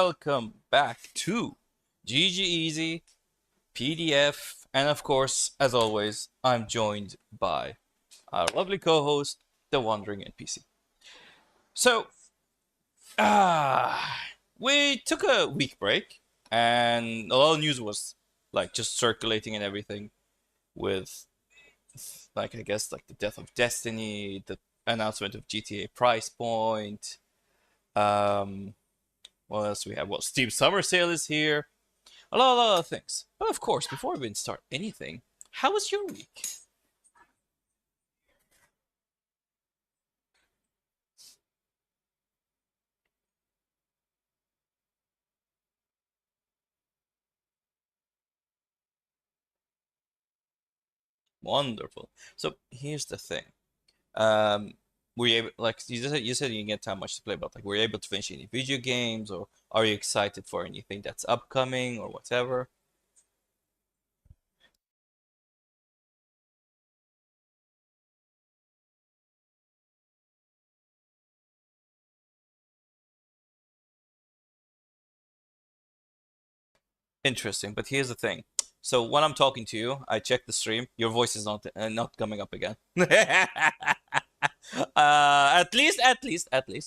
welcome back to GG Easy, PDF, and of course, as always, I'm joined by our lovely co-host, the Wandering NPC. So, ah, we took a week break, and a lot of news was like just circulating and everything with, like, I guess, like the death of Destiny, the announcement of GTA price point. Um, what else we have? Well, Steam Summer Sale is here. A lot of things. But of course, before we even start anything, how was your week? Wonderful. So here's the thing. Um, were you able, like you said you didn't get that much to play, but like were you able to finish any video games, or are you excited for anything that's upcoming or whatever? Interesting. But here's the thing. So when I'm talking to you, I check the stream. Your voice is not coming up again. At least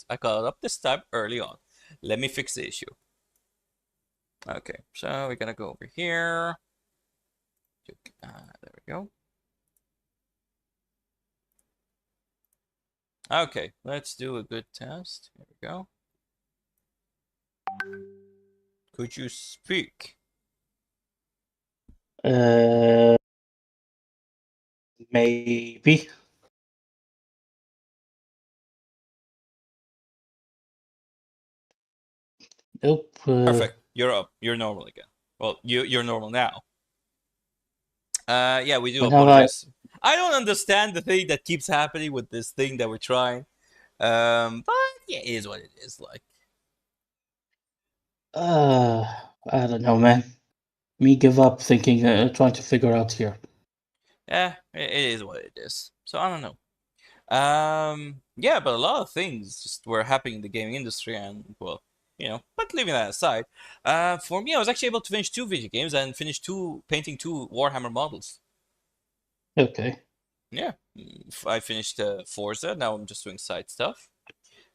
I caught it up this time early on. Let me fix the issue. Okay, so we're gonna go over here. There we go. Okay, let's do a good test. Here we go. Could you speak? Maybe. Nope. Perfect. You're up. You're normal again. Well, you're normal now. Yeah, we do When have I? apologize. I don't understand the thing that keeps happening with this thing that we're trying. But yeah, it is what it is. Like, I don't know, man. Me give up thinking, trying to figure out here. yeah, it is what it is. So I don't know. Yeah, but a lot of things just were happening in the gaming industry, and well, but leaving that aside, for me, I was actually able to finish two video games and finish painting two Warhammer models. Okay. Yeah, I finished Forza. Now I'm just doing side stuff,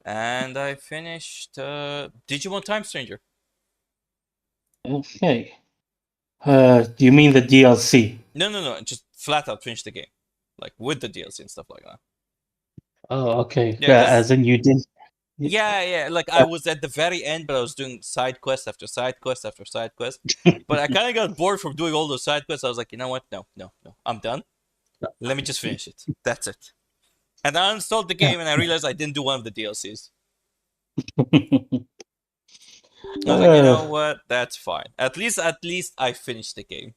and I finished Digimon Time Stranger. Okay. Do you mean the DLC? No, just flat out finished the game, like with the DLC and stuff like that. Oh, okay. Yeah, because As in you didn't. yeah, like I was at the very end, but I was doing side quest after side quest after side quest. But I kind of got bored from doing all those side quests. I was like, you know what? No, I'm done. Let me just finish it. That's it. And I installed the game, and I realized I didn't do one of the DLCs. I was like, you know what? That's fine. At least I finished the game.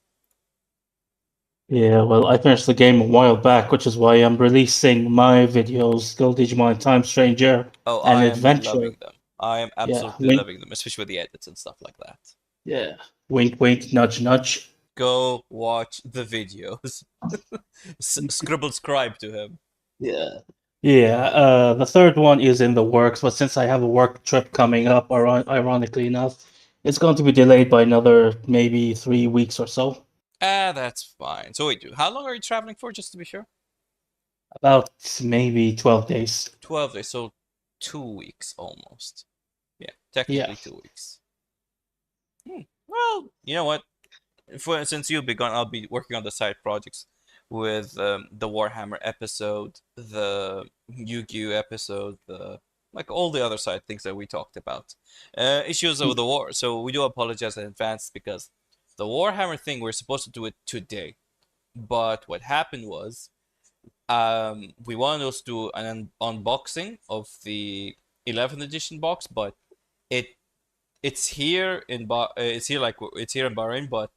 Yeah, well, I finished the game a while back, which is why I'm releasing my videos, Still Digimon Time Stranger Oh, and I am Adventure. loving them. I am Yeah, absolutely loving them, especially with the edits and stuff like that. Yeah, wink, wink, nudge, nudge. Go watch the videos. Scribble scribe to him. Yeah. Yeah, the third one is in the works, but since I have a work trip coming up, ironically enough, it's going to be delayed by another maybe 3 weeks or so. That's fine. So wait, how long are you traveling for, just to be sure? About maybe 12 days. 12 days, so 2 weeks almost. Yeah, Yeah. technically 2 weeks. Well, you know what? Since you'll be gone, I'll be working on the side projects with the Warhammer episode, the Yu-Gi-Oh episode, like all the other side things that we talked about. Issues of the war. So we do apologize in advance because the Warhammer thing we're supposed to do it today, but what happened was we wanted us to do an unboxing of the 11th edition box, but it it's here in it's here in Bahrain, but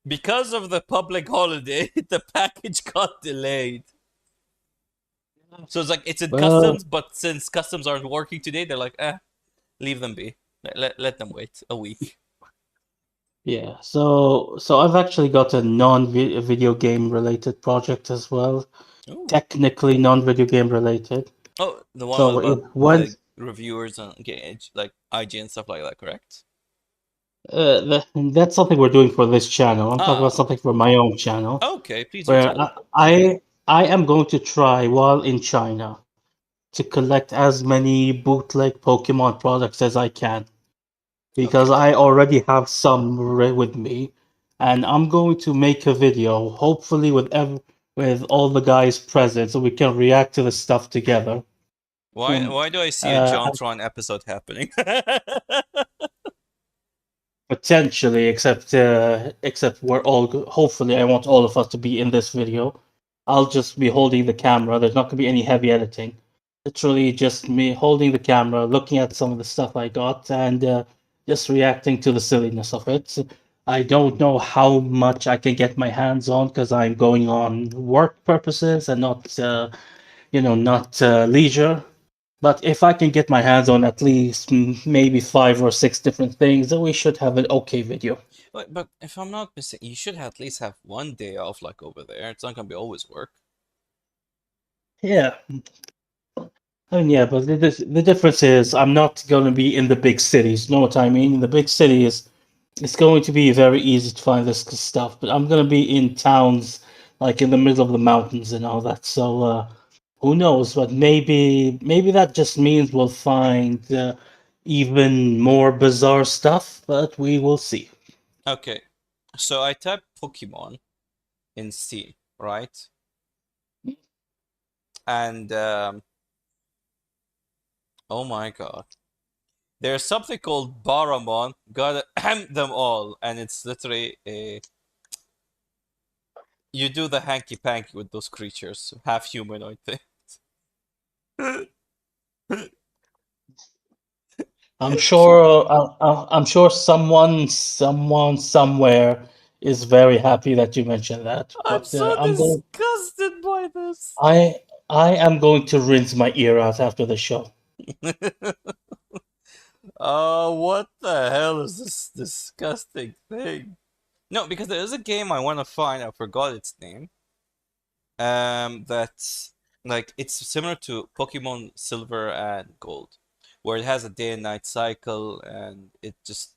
because of the public holiday, the package got delayed. So it's like it's in Well, customs, but since customs aren't working today, they're like, leave them be. Let them wait a week. yeah. So I've actually got a non-video game related project as well. Ooh. Technically non-video game related. Oh, the one So about when the reviewers on like IG and stuff like that, correct? That's something we're doing for this channel. I'm talking about Ah, something for my own channel, okay. Please do where tell. I am going to try while in China to collect as many bootleg Pokemon products as I can because Okay. I already have some with me, and I'm going to make a video, hopefully with all the guys present, so we can react to the stuff together. Why Um, why do I see a uh, JonTron episode happening? Potentially, except we're all hopefully I want all of us to be in this video. I'll just be holding the camera. There's not going to be any heavy editing. Literally just me holding the camera, looking at some of the stuff I got, and just reacting to the silliness of it. I don't know how much I can get my hands on because I'm going on work purposes and not, not leisure. But if I can get my hands on at least maybe 5 or 6 different things, then we should have an okay video. But if I'm not mistaken, you should at least have one day off, like over there. It's not gonna be always work. Yeah, I mean, yeah, but the difference is I'm not going to be in the big cities. Know what I mean? In the big cities, it's going to be very easy to find this stuff, but I'm going to be in towns like in the middle of the mountains and all that. So who knows? But maybe that just means we'll find even more bizarre stuff. But we will see. Okay, so I type Pokemon in Steam, right? And oh my God, there's something called Baramon. Gotta them all, and it's literally a you do the hanky panky with those creatures, half humanoid thing. I'm sure someone somewhere is very happy that you mentioned that. I'm But so disgusted by this. I I am going to rinse my ear out after the show. Oh, what the hell is this disgusting thing? No, because there is a game I want to find. I forgot its name. That's like it's similar to Pokemon Silver and Gold, where it has a day and night cycle, and it just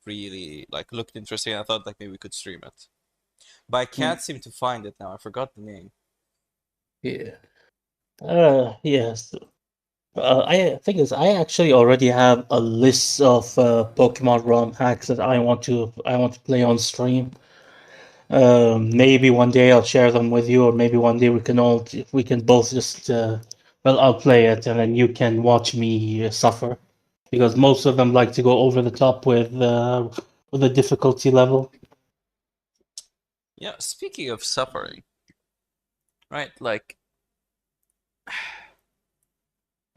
really like looked interesting. I thought like maybe we could stream it, but I Mm, can't seem to find it now. I forgot the name. yeah. Yes. I think is I actually already have a list of Pokemon ROM hacks that I want to play on stream. Maybe one day I'll share them with you, or maybe one day we can both just well, I'll play it and then you can watch me suffer, because most of them like to go over the top with the difficulty level. Yeah, speaking of suffering, right? Like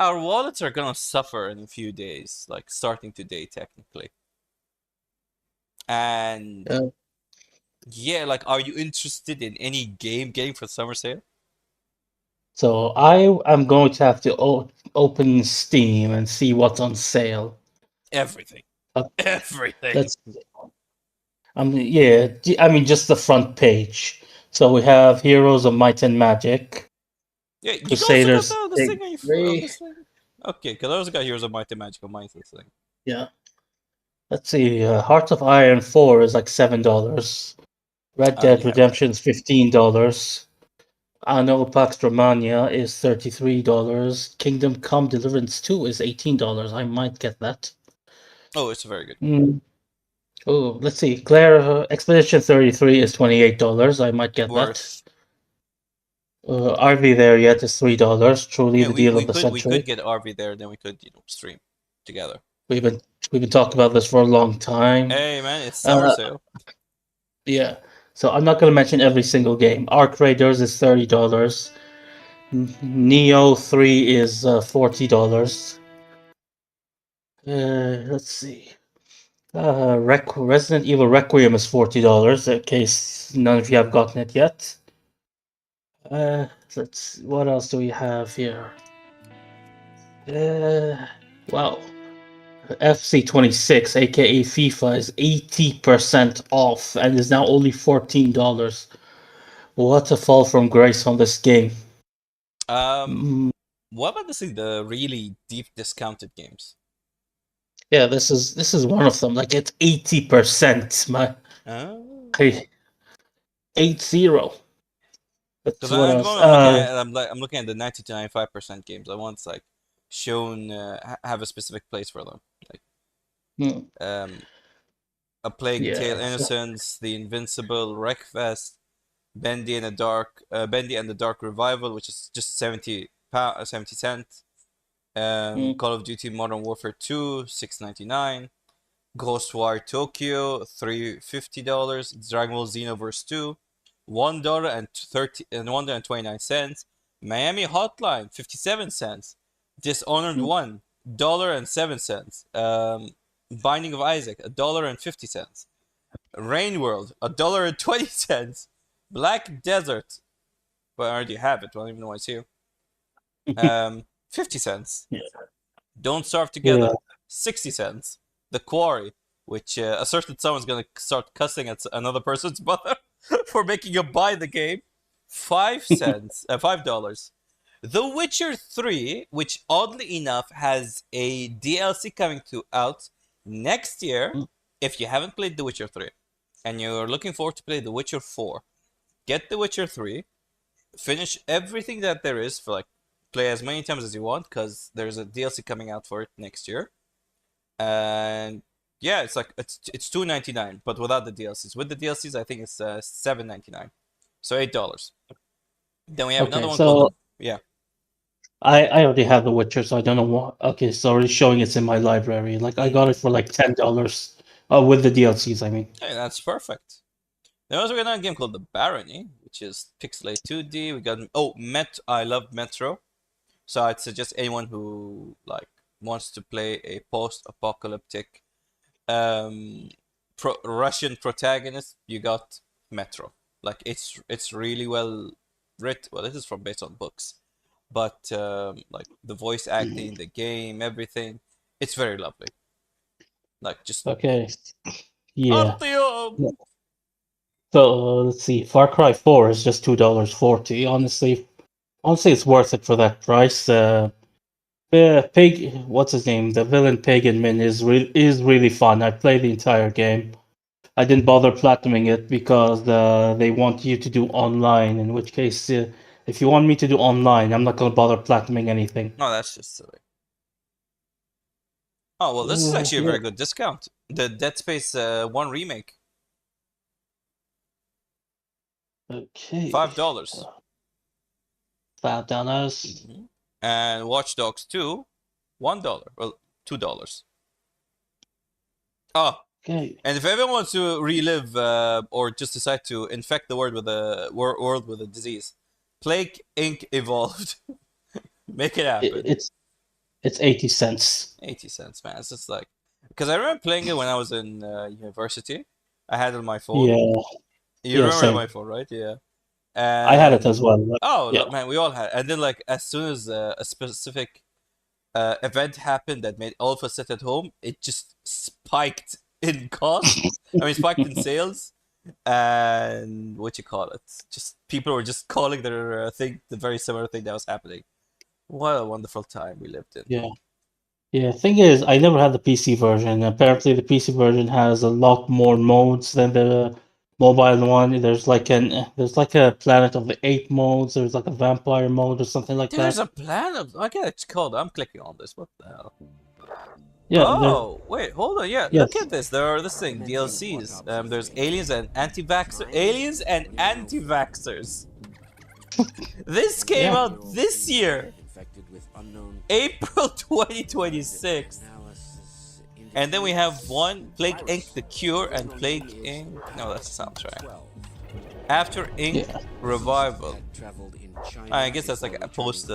our wallets are gonna suffer in a few days, like starting today technically. And Uh, yeah, like are you interested in any game getting for summer sale? so I am going to have to open Steam and see what's on sale. Everything. Uh, Everything. let's yeah, I mean just the front page. So we have Heroes of Might and Magic, Yeah, you also got Crusaders that on this Big thing on on 3. this thing? Okay, because I also got Heroes of Might and Magic on my thing. Yeah. Let's see. Hearts of Iron 4 is like $7. Red I already Dead have that. Redemption is $15. Anno Pax Romania is $33. Kingdom Come Deliverance 2 is $18. I might get that. Oh, it's a very good game. Mm. Oh, let's see. Claire Expedition 33 is $28. I might get that. Worth. Are we there yet? Is $3. Truly Yeah, the we, deal we of the could we could century. get RV there, then we could, stream together. We've been we've been talking about this for a long time. Hey man, it's summer Uh, sale. yeah. So I'm not going to mention every single game. Arc Raiders is $30. Neo 3 is $40. Let's see. Resident Evil Requiem is $40, in case none of you have gotten it yet. Let's. What else do we have here? Uh, wow. FC 26, aka FIFA, is 80% off and is now only $14. What a fall from grace on this game. Um, Mm, What about the really deep discounted games? Yeah, this is one of them. Like it's 80%. My Oh. hey, 80. That's Because what I'm else. going, I'm looking at, I'm looking at the 90 to 95% games. I want like shown, have a specific place for them. Like, Hmm, um, A Plague yeah. Tale: Innocence, The Invincible, Wreckfest, Bendy and the Dark Revival, which is just 70 cents. Hmm, Call of Duty Modern Warfare 2, 6.99. Ghostwire Tokyo, $350. Dragon Ball Xenoverse 2, $1.29. Miami Hotline, 57 cents. Dishonored hmm, 1, $1.07. Binding of Isaac, $1.50. Rain World, $1.20. Black Desert, but I already have it. I don't even know why it's here. 50 cents. yeah. Don't Starve Yeah. Together, 60 cents. The Quarry, which a certain someone's gonna start cussing at another person's mother for making you buy the game, 5 cents, $5. The Witcher 3, which oddly enough has a DLC coming to out next year. If you haven't played The Witcher 3 and you're looking forward to play The Witcher 4, get The Witcher 3, finish everything that there is for like play as many times as you want because there's a DLC coming out for it next year. And yeah, it's 2.99, but without the DLCs. With the DLCs, I think it's 7.99, so $8. Then we have another Okay, one called the so yeah. I already have The Witcher, so I don't know what. Okay, it's already showing it's in my library. Like I got Mm-hmm. it for like $10. With the DLCs, I mean. Hey, that's perfect. Then also we got another game called the Barony, which is pixelate 2D. We got I love Metro, so I'd suggest anyone who like wants to play a post-apocalyptic Russian protagonist, you got Metro. Like it's really well written. Well, it is from based on books, but like the voice acting, the game, everything, it's very lovely. Like just Okay, yeah. Artyom. So let's see. Far Cry 4 is just $2.40. Honestly, it's worth it for that price. Pig, what's his name? The villain Pagan Min is really fun. I played the entire game. I didn't bother platinuming it because they want you to do online. In which case, if you want me to do online, I'm not gonna bother platinuming anything. No, that's just silly. Oh well, this is actually a Yeah. very good discount. The Dead Space 1 remake, Okay. $5. $5. Mm-hmm. And Watch Dogs 2, $1. Well, $2. Oh, Okay. and if everyone wants to relive or just decide to infect the world with a disease, Plague Inc. Evolved. Make it It, happen. it's it's 80 cents. 80 cents, man. It's just like because I remember playing it when I was in university. I had it on my phone. Yeah. You Yeah. remember Same. my phone, right? Yeah. I had it And as well. Like, oh, yeah. look, man, we all had. And then like as soon as a specific event happened that made all of us sit at home, it just spiked in cost. I mean, spiked in sales, and what you call it? Just people were just calling their thing the very similar thing that was happening. What a wonderful time we lived in. Yeah. Yeah. Thing is, I never had the PC version. Apparently, the PC version has a lot more modes than the mobile one. There's like a Planet of the Apes modes. There's like a vampire mode or something like There's that. a plan of. I get it's called. I'm clicking on this. What the hell? Yeah. There. Oh, wait, hold on. Yeah, look Yes. at this. There are this thing DLCs. There's aliens and anti-vaxxers. This came Yeah. out this year, April 2026. And then we have one Plague Inc. The Cure and Plague Inc. No, that's the soundtrack. After Inc. Yeah. Revival. I guess that's like a post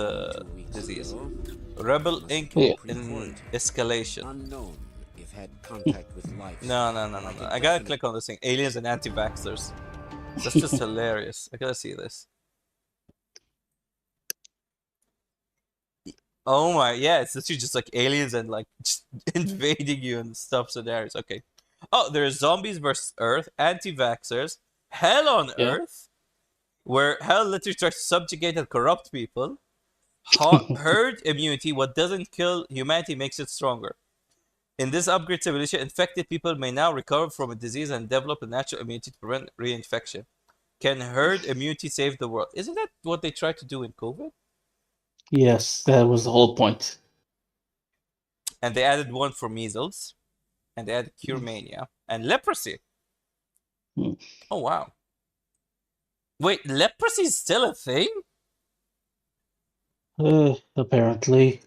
disease. Rebel Inc. Yeah. in escalation. No. I gotta click on this thing. Aliens and anti-vaxxers. That's just hilarious. I gotta see this. Oh my, yeah, it's literally just like aliens and like just invading you and stuff scenarios. Okay. Oh, there's zombies versus Earth, anti-vaxxers, Hell on Yeah. Earth, where Hell literally tries to subjugate and corrupt people. Herd immunity, what doesn't kill humanity makes it stronger. In this upgrade simulation, infected people may now recover from a disease and develop a natural immunity to prevent reinfection. Can herd immunity save the world? Isn't that what they tried to do in COVID? Yes, that was the whole point. And they added one for measles, and they added cure mania and leprosy. Mm. Oh wow! Wait, leprosy is still a thing? Apparently,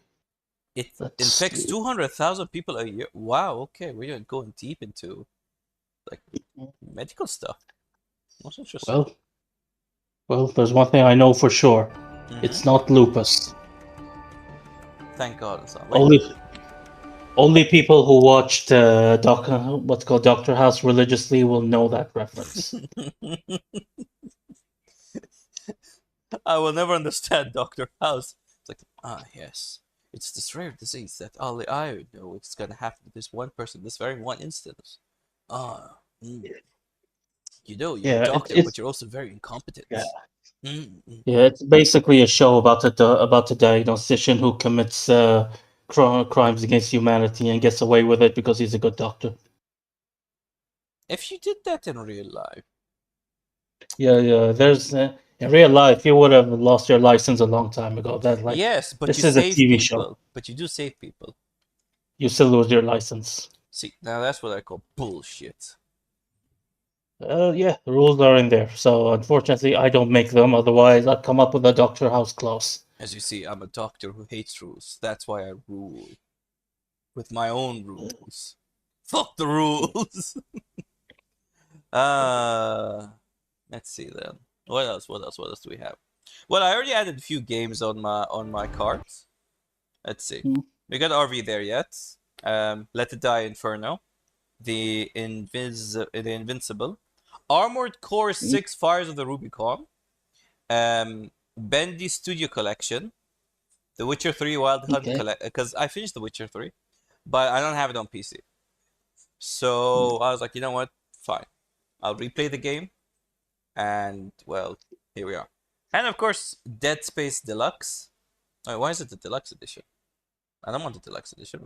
It let's infects see. 200,000 people a year. Wow. Okay, we're going deep into like medical stuff. That's interesting. Well, well, there's one thing I know for sure. Mm-hmm. It's not lupus. Thank God it's not. Wait. Only only people who watched what's called Doctor House religiously will know that reference. I will never understand Doctor House. It's like, yes, it's this rare disease that only I know it's gonna happen to this one person, this very one instance. Ah, you know, you're a Yeah, doctor, but you're also very yeah, incompetent. Mm, mm, yeah. mm. It's basically a show about about the diagnostician who commits crimes against humanity and gets away with it because he's a good doctor. If you did that in real life, Yeah, yeah. There's in real life, you would have lost your license a long time ago. That like yes, but you this is a save TV show. people. But you do save people. You still lose your license. See, now that's what I call bullshit. Yeah, the rules are in there. So unfortunately, I don't make them. Otherwise, I'd come up with a Doctor House clause. As you see, I'm a doctor who hates rules. That's why I rule with my own rules. Fuck the rules. uh let's see then. What else? What else? What else do we have? Well, I already added a few games on my cards. Let's see. Mm, We got RV there yet. Let It Die Inferno, the Invincible, Armored Core mm, 6 Fires of the Rubicon, Bendy Studio Collection, The Witcher 3 Wild Hunt okay. Collect, because I finished The Witcher 3, but I don't have it on PC. Mm, So I was like, you know what? Fine. I'll replay the game, and well, here we are. And of course, Dead Space Deluxe. Wait, why is it the deluxe edition? I don't want the deluxe edition.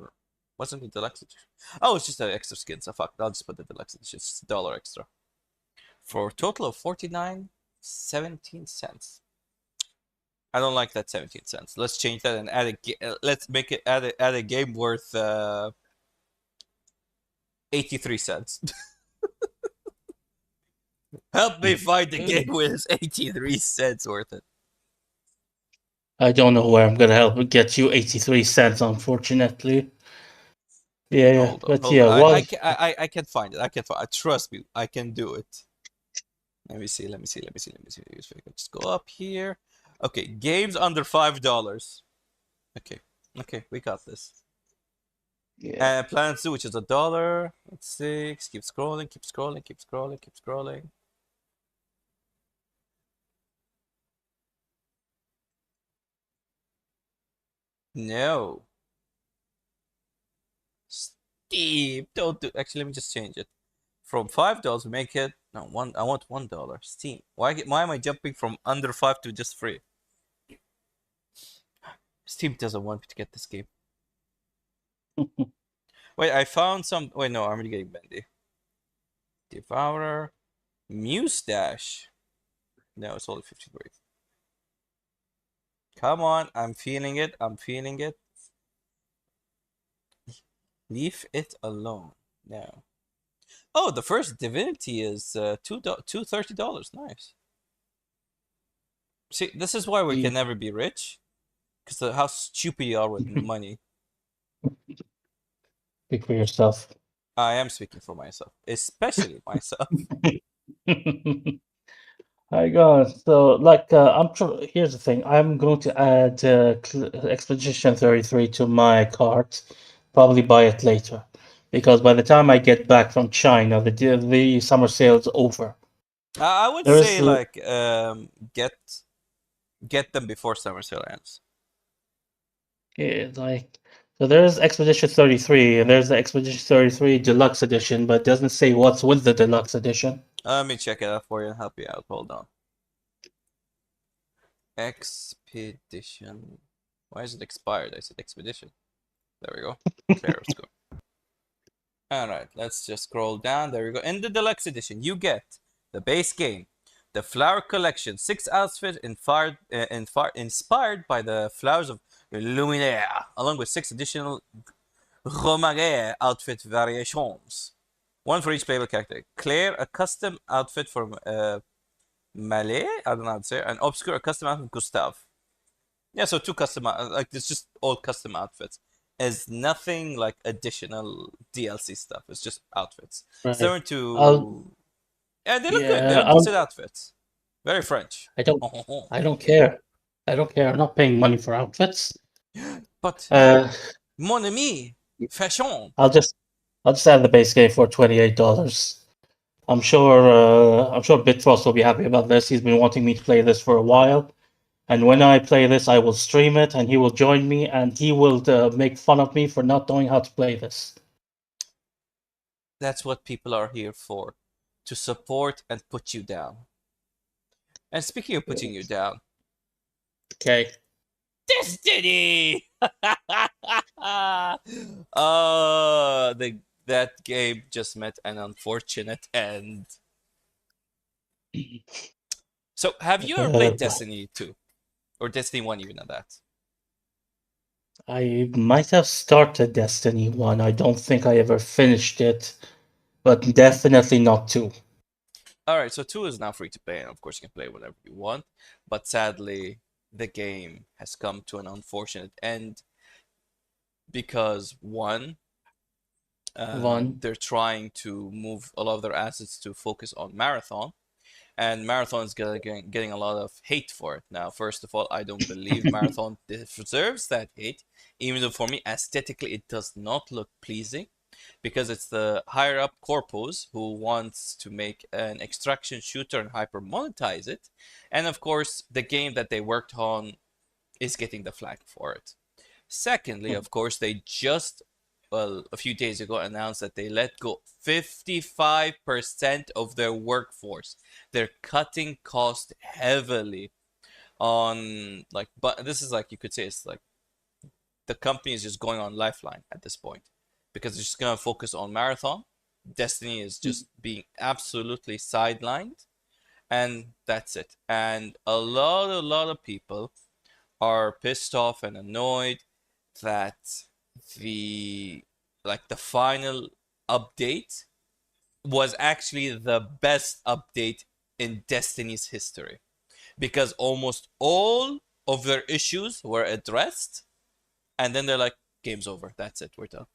Wasn't the deluxe edition? Oh, it's just an extra skin. So fuck, I'll just put the deluxe edition. It's $1 extra for a total of 49.17 cents. I don't like that 17 cents. Let's change that and add let's make it add a game worth 83 cents. Help me find the game with 83 cents worth it. I don't know where I'm gonna help get you 83 cents. Unfortunately. Yeah, yeah. Hold on, But hold on. yeah, well, I can find it. I can find. Trust me, I can do it. Let me see. Let me see. Let me see. Let me see. Just go up here. Okay, games under $5. Okay, okay, we got this. yeah. Planet Zoo, which is $1. Let's see. Keep scrolling. Keep scrolling. Keep scrolling. Keep scrolling. No, Steve, don't do. Actually, let me just change it. From $5, we make it no one. I want $1. Steam. Why am I jumping from under 5 to just free? Steam doesn't want me to get this game. Wait, I found some. Wait, no, I'm already getting bendy. Devourer, Mustache. No, it's only 53. Come on, I'm feeling it. I'm feeling it. Leave it alone. No. Oh, the first Divinity is $230. Nice. See, this is why we Yeah. can never be rich, because of how stupid you are with money. Speak for yourself. I am speaking for myself, especially myself. Hi guys. So, like, here's the thing. I'm going to add Expedition 33 to my cart. Probably buy it later, because by the time I get back from China, the summer sale's over. I would There's say like get them before summer sale ends. yeah, like so there's Expedition 33 and there's the Expedition 33 Deluxe Edition, but it doesn't say what's with the Deluxe Edition. Let me check it out for you and help you out. Hold on. Expedition. Why is it expired? I said expedition. There we go. Clear score. Alright, let's just scroll down. There we go. In the deluxe edition, you get the base game, the flower collection, 6 outfits inspired by the flowers of Luminaire, along with 6 additional Romare outfit variations. One for each playable character. Claire, a custom outfit for Malay, I don't know how to say it, and Obscure, a custom outfit for Gustave. Yeah, so 2 custom, like it's just all custom outfits. Is nothing like additional DLC stuff. It's just outfits. Right. Similar I'll to, yeah, they look good. They yeah, look I'll decent outfits. Very French. I don't I don't care. I don't care. I'm not paying money for outfits. But Uh mon ami, fashion. I'll just I'll just add the base game for $28. I'm sure Bitfrost will be happy about this. He's been wanting me to play this for a while. And when I play this, I will stream it and he will join me and he will make fun of me for not knowing how to play this. That's what people are here for, to support and put you down. And speaking of putting you down, Okay. Destiny. That game just met an unfortunate end. So, have you ever played Destiny 2 or Destiny 1 even at that? I might have started Destiny 1. I don't think I ever finished it, but definitely not 2. All right, so 2 is now free to play, and of course you can play whatever you want. But sadly, the game has come to an unfortunate end because one, 1. they're trying to move a lot of their assets to focus on Marathon, and Marathon is getting a lot of hate for it. Now, first of all, I don't believe Marathon deserves that hate, even though for me, aesthetically, it does not look pleasing because it's the higher up corpus who wants to make an extraction shooter and hyper monetize it. And of course, the game that they worked on is getting the flack for it. Secondly, of course, they just, well, a few days ago announced that they let go 55% of their workforce. They're cutting cost heavily on, like, but this is like, you could say it's like the company is just going on lifeline at this point because they're just gonna focus on Marathon. Destiny is just being absolutely sidelined, and that's it. And a lot of people are pissed off and annoyed that the the final update was actually the best update in Destiny's history because almost all of their issues were addressed, and then they're like, game's over, that's it, we're done.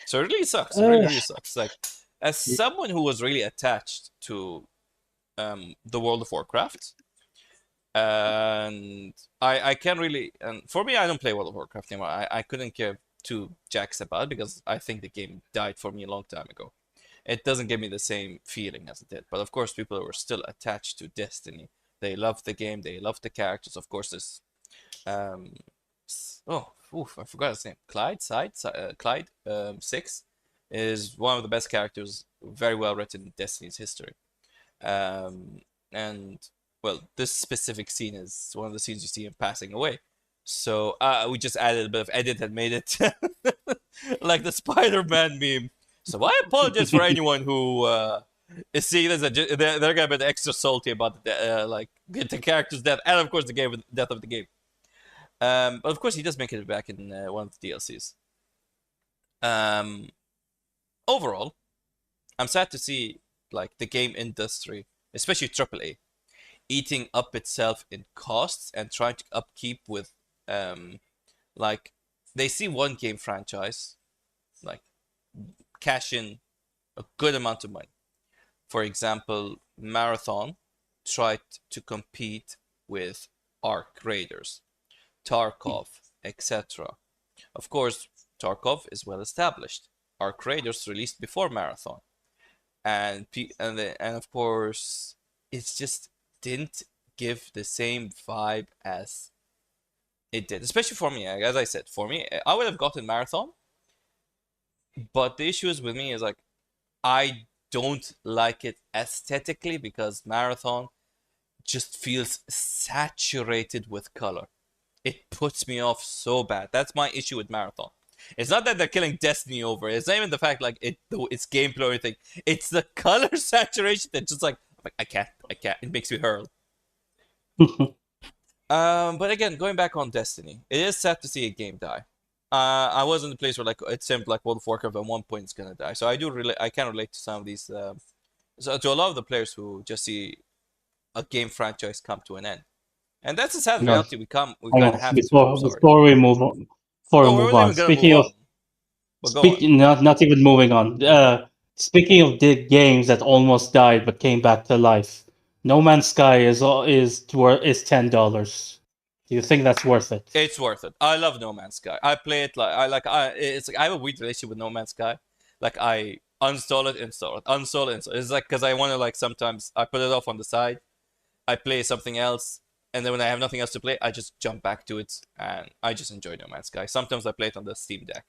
So it really sucks. It really, Uh, really sucks. Like, as someone who was really attached to the World of Warcraft, and I can't really, and for me, I don't play World of Warcraft anymore. I couldn't care two jacks about it because I think the game died for me a long time ago. It doesn't give me the same feeling as it did. But of course, people who are still attached to Destiny. They love the game. They love the characters. Of course, this um, oh, oof, I forgot his name. Clyde 6 is one of the best characters, very well written in Destiny's history. Um, and well, this specific scene is one of the scenes you see him passing away. So we just added a bit of edit and made it like the Spider-Man meme. So I apologize for anyone who is seeing this. They're gonna be extra salty about the character's death, and of course the death of the game. But of course he does make it back in one of the DLCs. Um, Overall, I'm sad to see like the game industry, especially AAA, eating up itself in costs and trying to upkeep with like they see one game franchise like cash in a good amount of money. For example, Marathon tried to compete with Arc Raiders, Tarkov, etc. Of course, Tarkov is well established. Arc Raiders released before Marathon, and of course, it just didn't give the same vibe as it did. Especially for me, as I said, for me, I would have gotten Marathon, but the issue is with me is like I don't like it aesthetically because Marathon just feels saturated with color. It puts me off so bad. That's my issue with Marathon. It's not that they're killing Destiny over. It's not even the fact like it's gameplay or anything. It's the color saturation that just like I can't. It makes me hurl. But again, going back on Destiny, it is sad to see a game die. I was in the place where like it seemed like World of Warcraft at one point is gonna die. So I can relate to some of these. So to a lot of the players who just see a game franchise come to an end, and that's a sad Hang on, reality. We hang kind on. of have to. I'm sorry. Before we move on, Oh, we're not even gonna move on. But go on. not even moving on. Speaking of games that almost died but came back to life, No Man's Sky is $10. Do you think that's worth it? It's worth it. I love No Man's Sky. I play it it's like I have a weird relationship with No Man's Sky. Like I uninstall it, install it, uninstall it, install it. It's like because I want to like sometimes I put it off on the side. I play something else, and then when I have nothing else to play, I just jump back to it, and I just enjoy No Man's Sky. Sometimes I play it on the Steam Deck.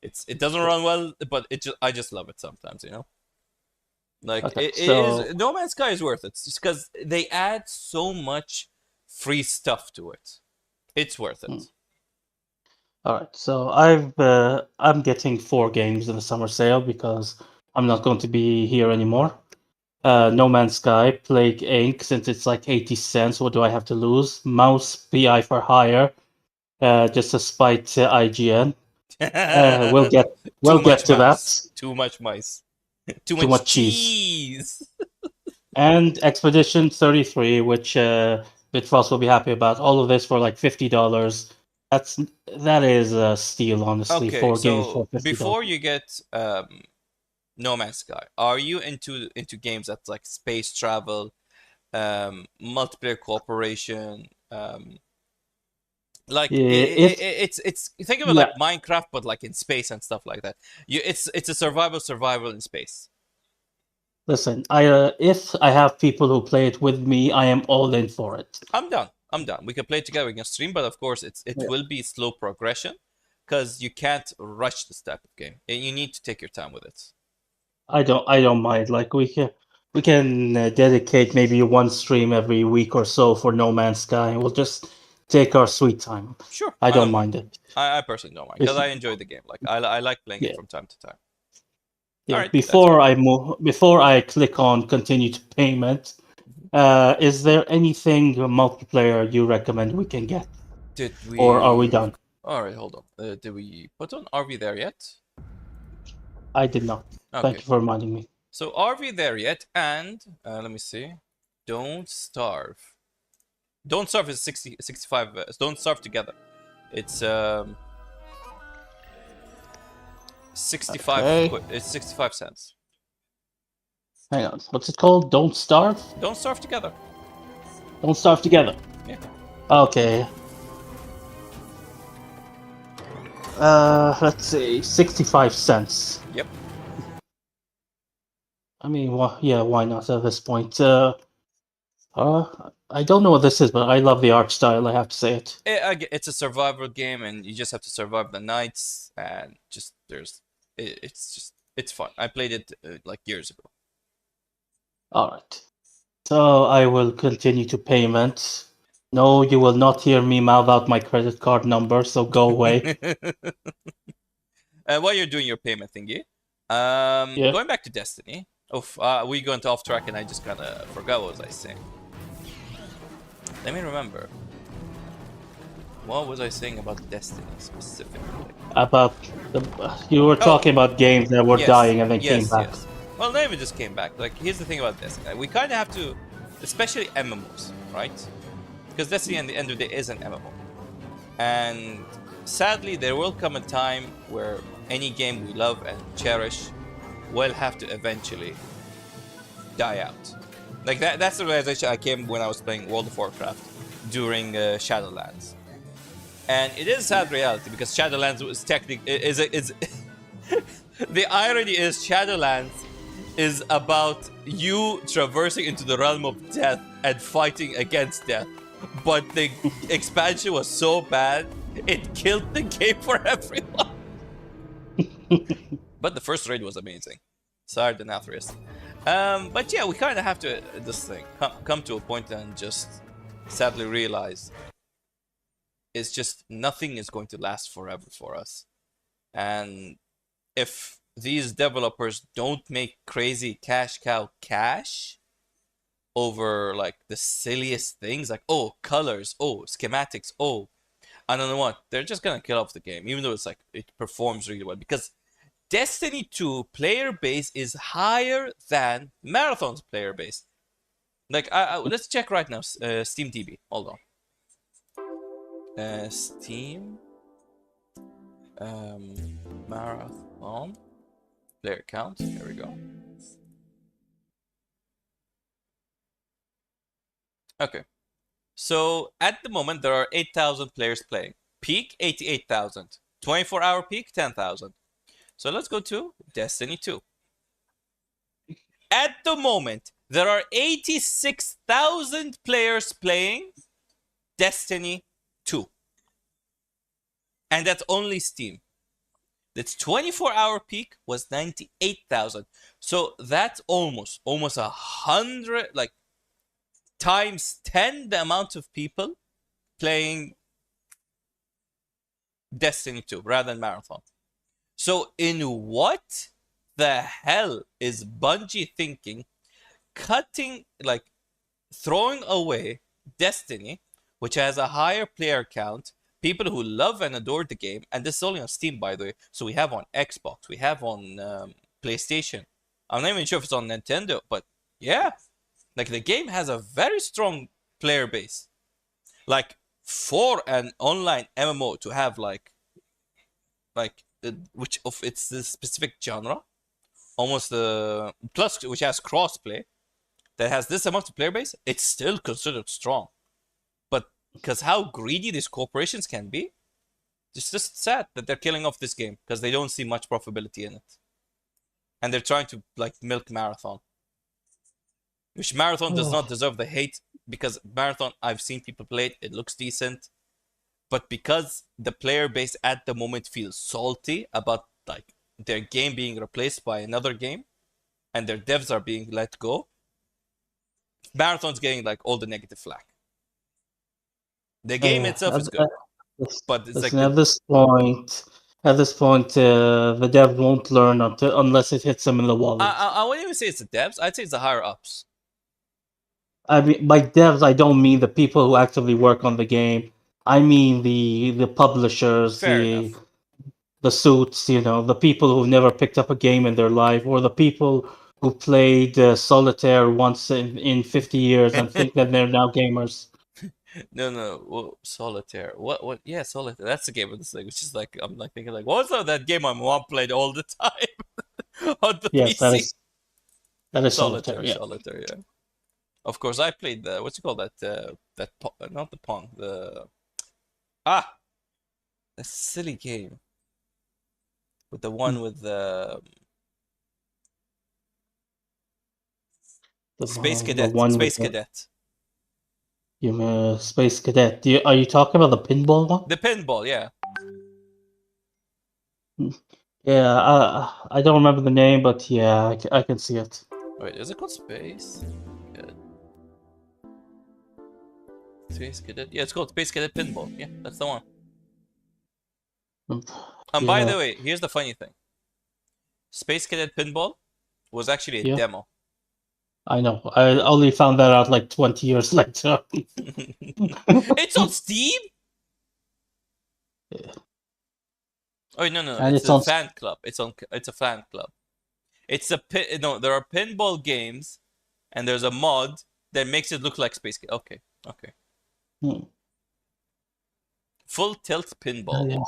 It doesn't run well, but I just love it sometimes, you know. Like Okay, it is so No Man's Sky is worth it just because they add so much free stuff to it. It's worth hmm, it. all right, so I'm getting 4 games in the summer sale because I'm not going to be here anymore. No Man's Sky, Plague Inc. Since it's like 80 cents, what do I have to lose? Mouse PI for hire, just to spite IGN. We'll get Too we'll get much to mice. that. Too much mice. Too Too much much cheese. cheese. And Expedition 33, which Bitfrost will be happy about. All of this for like $50. That is a steal, honestly. Okay, 4 games for so $50. before you get No Man's Sky, are you into games that's like space travel, multiplayer cooperation, like If it's think of it Yeah, like Minecraft but like in space and stuff like that. It's a survival in space. listen, I if I have people who play it with me, I am all in for it. I'm done. I'm done. We can play together. We can stream, but of course, it Yeah. will be slow progression because you can't rush this type of game. And you need to take your time with it. I don't mind. Like we can dedicate maybe one stream every week or so for No Man's Sky. We'll just take our sweet time. Sure, I I don't don't mind. mind it. I personally don't mind because If, I enjoy the game. Like I like playing it yeah, from time to time. All yeah. right, that's fair. Before I click on continue to payment, is there anything multiplayer you recommend we can get, Did or are we we? done? All right, hold on. Did we put on RV there yet? I did not. Thank Okay, you for reminding me. so RV there yet? And let me see. Don't starve. Don't starve is 60, 65. Don't starve together. It's 65. Okay, It's 65 cents. hang on. What's it called? Don't starve. Don't starve together. Don't starve together. Yeah. Okay. Let's see, 65 cents. Yep. I mean, yeah, why not at this point? I don't know what this is, but I love the art style, I have to say it. It's a survival game, and you just have to survive the nights, and just it's fun. I played it like years ago. Alright. So I will continue to payment. No, you will not hear me mouth out my credit card number, so go away. While you're doing your payment thingy, Yeah. going back to Destiny. Oof, we went off track, and I just kind of forgot what was I saying. Let me remember. What was I saying about Destiny specifically? About you were Oh, talking about games that were yes, dying and then came yes, back. yes. Well, not even just came back. Like, here's the thing about Destiny. We kind of have to, especially MMOs, right? Because Destiny, at the end of the day, is an MMO. And sadly, there will come a time where any game we love and cherish will have to eventually die out. Like that's the realization I came when I was playing World of Warcraft during Shadowlands. And it is a sad reality because Shadowlands was technically is the irony is Shadowlands is about you traversing into the realm of death and fighting against death. But the expansion was so bad, it killed the game for everyone. But the first raid was amazing. Sorry, Denathrius. But yeah, we kind of have to this thing come to a point and just sadly realize it's just nothing is going to last forever for us. And if these developers don't make crazy cash cow cash over like the silliest things, like oh colors, oh schematics, oh I don't know what, they're just gonna kill off the game, even though it's like it performs really well because Destiny 2 player base is higher than Marathon's player base. Like, let's check right now. Steam DB. Hold on. Steam. Marathon. Player count. Here we go. Okay. So, at the moment, there are 8,000 players playing. Peak, 88,000. 24-hour peak, 10,000. So, let's go to Destiny 2. At the moment, there are 86,000 players playing Destiny 2. And that's only Steam. Its 24-hour peak was 98,000. So that's almost 100, like times 10 the amount of people playing Destiny 2 rather than Marathon. So in what the hell is Bungie thinking, cutting, like throwing away Destiny, which has a higher player count, people who love and adore the game, and this is only on Steam, by the way. So we have on Xbox, we have on PlayStation. I'm not even sure if it's on Nintendo, but yeah, like the game has a very strong player base. Like for an online MMO to have like which of it's this specific genre, almost plus which has crossplay, that has this amount of player base, it's still considered strong. But because how greedy these corporations can be, it's just sad that they're killing off this game because they don't see much profitability in it, and they're trying to like milk Marathon, which Marathon does not deserve the hate because Marathon, I've seen people play it, it looks decent, but because the player base at the moment feels salty about like their game being replaced by another game, and their devs are being let go, Marathon's getting like all the negative flack. The game itself is good, but it's like listen, at this point, the dev won't learn unless it hits them in the wallet. I wouldn't even say it's the devs. I'd say it's the higher ups. I mean, by devs, I don't mean the people who actively work on the game. I mean the publishers, Fair enough. the suits, the people who've never picked up a game in their life, or the people who played solitaire once in 50 years and think that they're now gamers. No. Well, solitaire. What? Yeah, solitaire. That's the game of this thing, which is like I'm like thinking like, what's that game my mom played all the time on the Yes, that PC? is that is solitaire. Yeah. Solitaire. Yeah. Of course, I played the what's it called not the Pong, the ah, a silly game with the Hmm. one with the Space The Cadet. one with Space the Cadet. Space Cadet. Are you talking about the pinball one? The pinball. Yeah. Yeah, I don't remember the name, but yeah, I can see it. Wait, is it called Space? Space Cadet. Yeah, it's called Space Cadet Pinball. Yeah, that's the one. Mm, And by Yeah, the way, here's the funny thing. Space Cadet Pinball was actually a yeah, demo. I know. I only found that out like 20 years later. It's on Steam? Oh no, And it's it's a on. fan club. It's a fan club. No, there are pinball games and there's a mod that makes it look like Space Cadet. Okay. Hmm. Full tilt pinball. Yeah.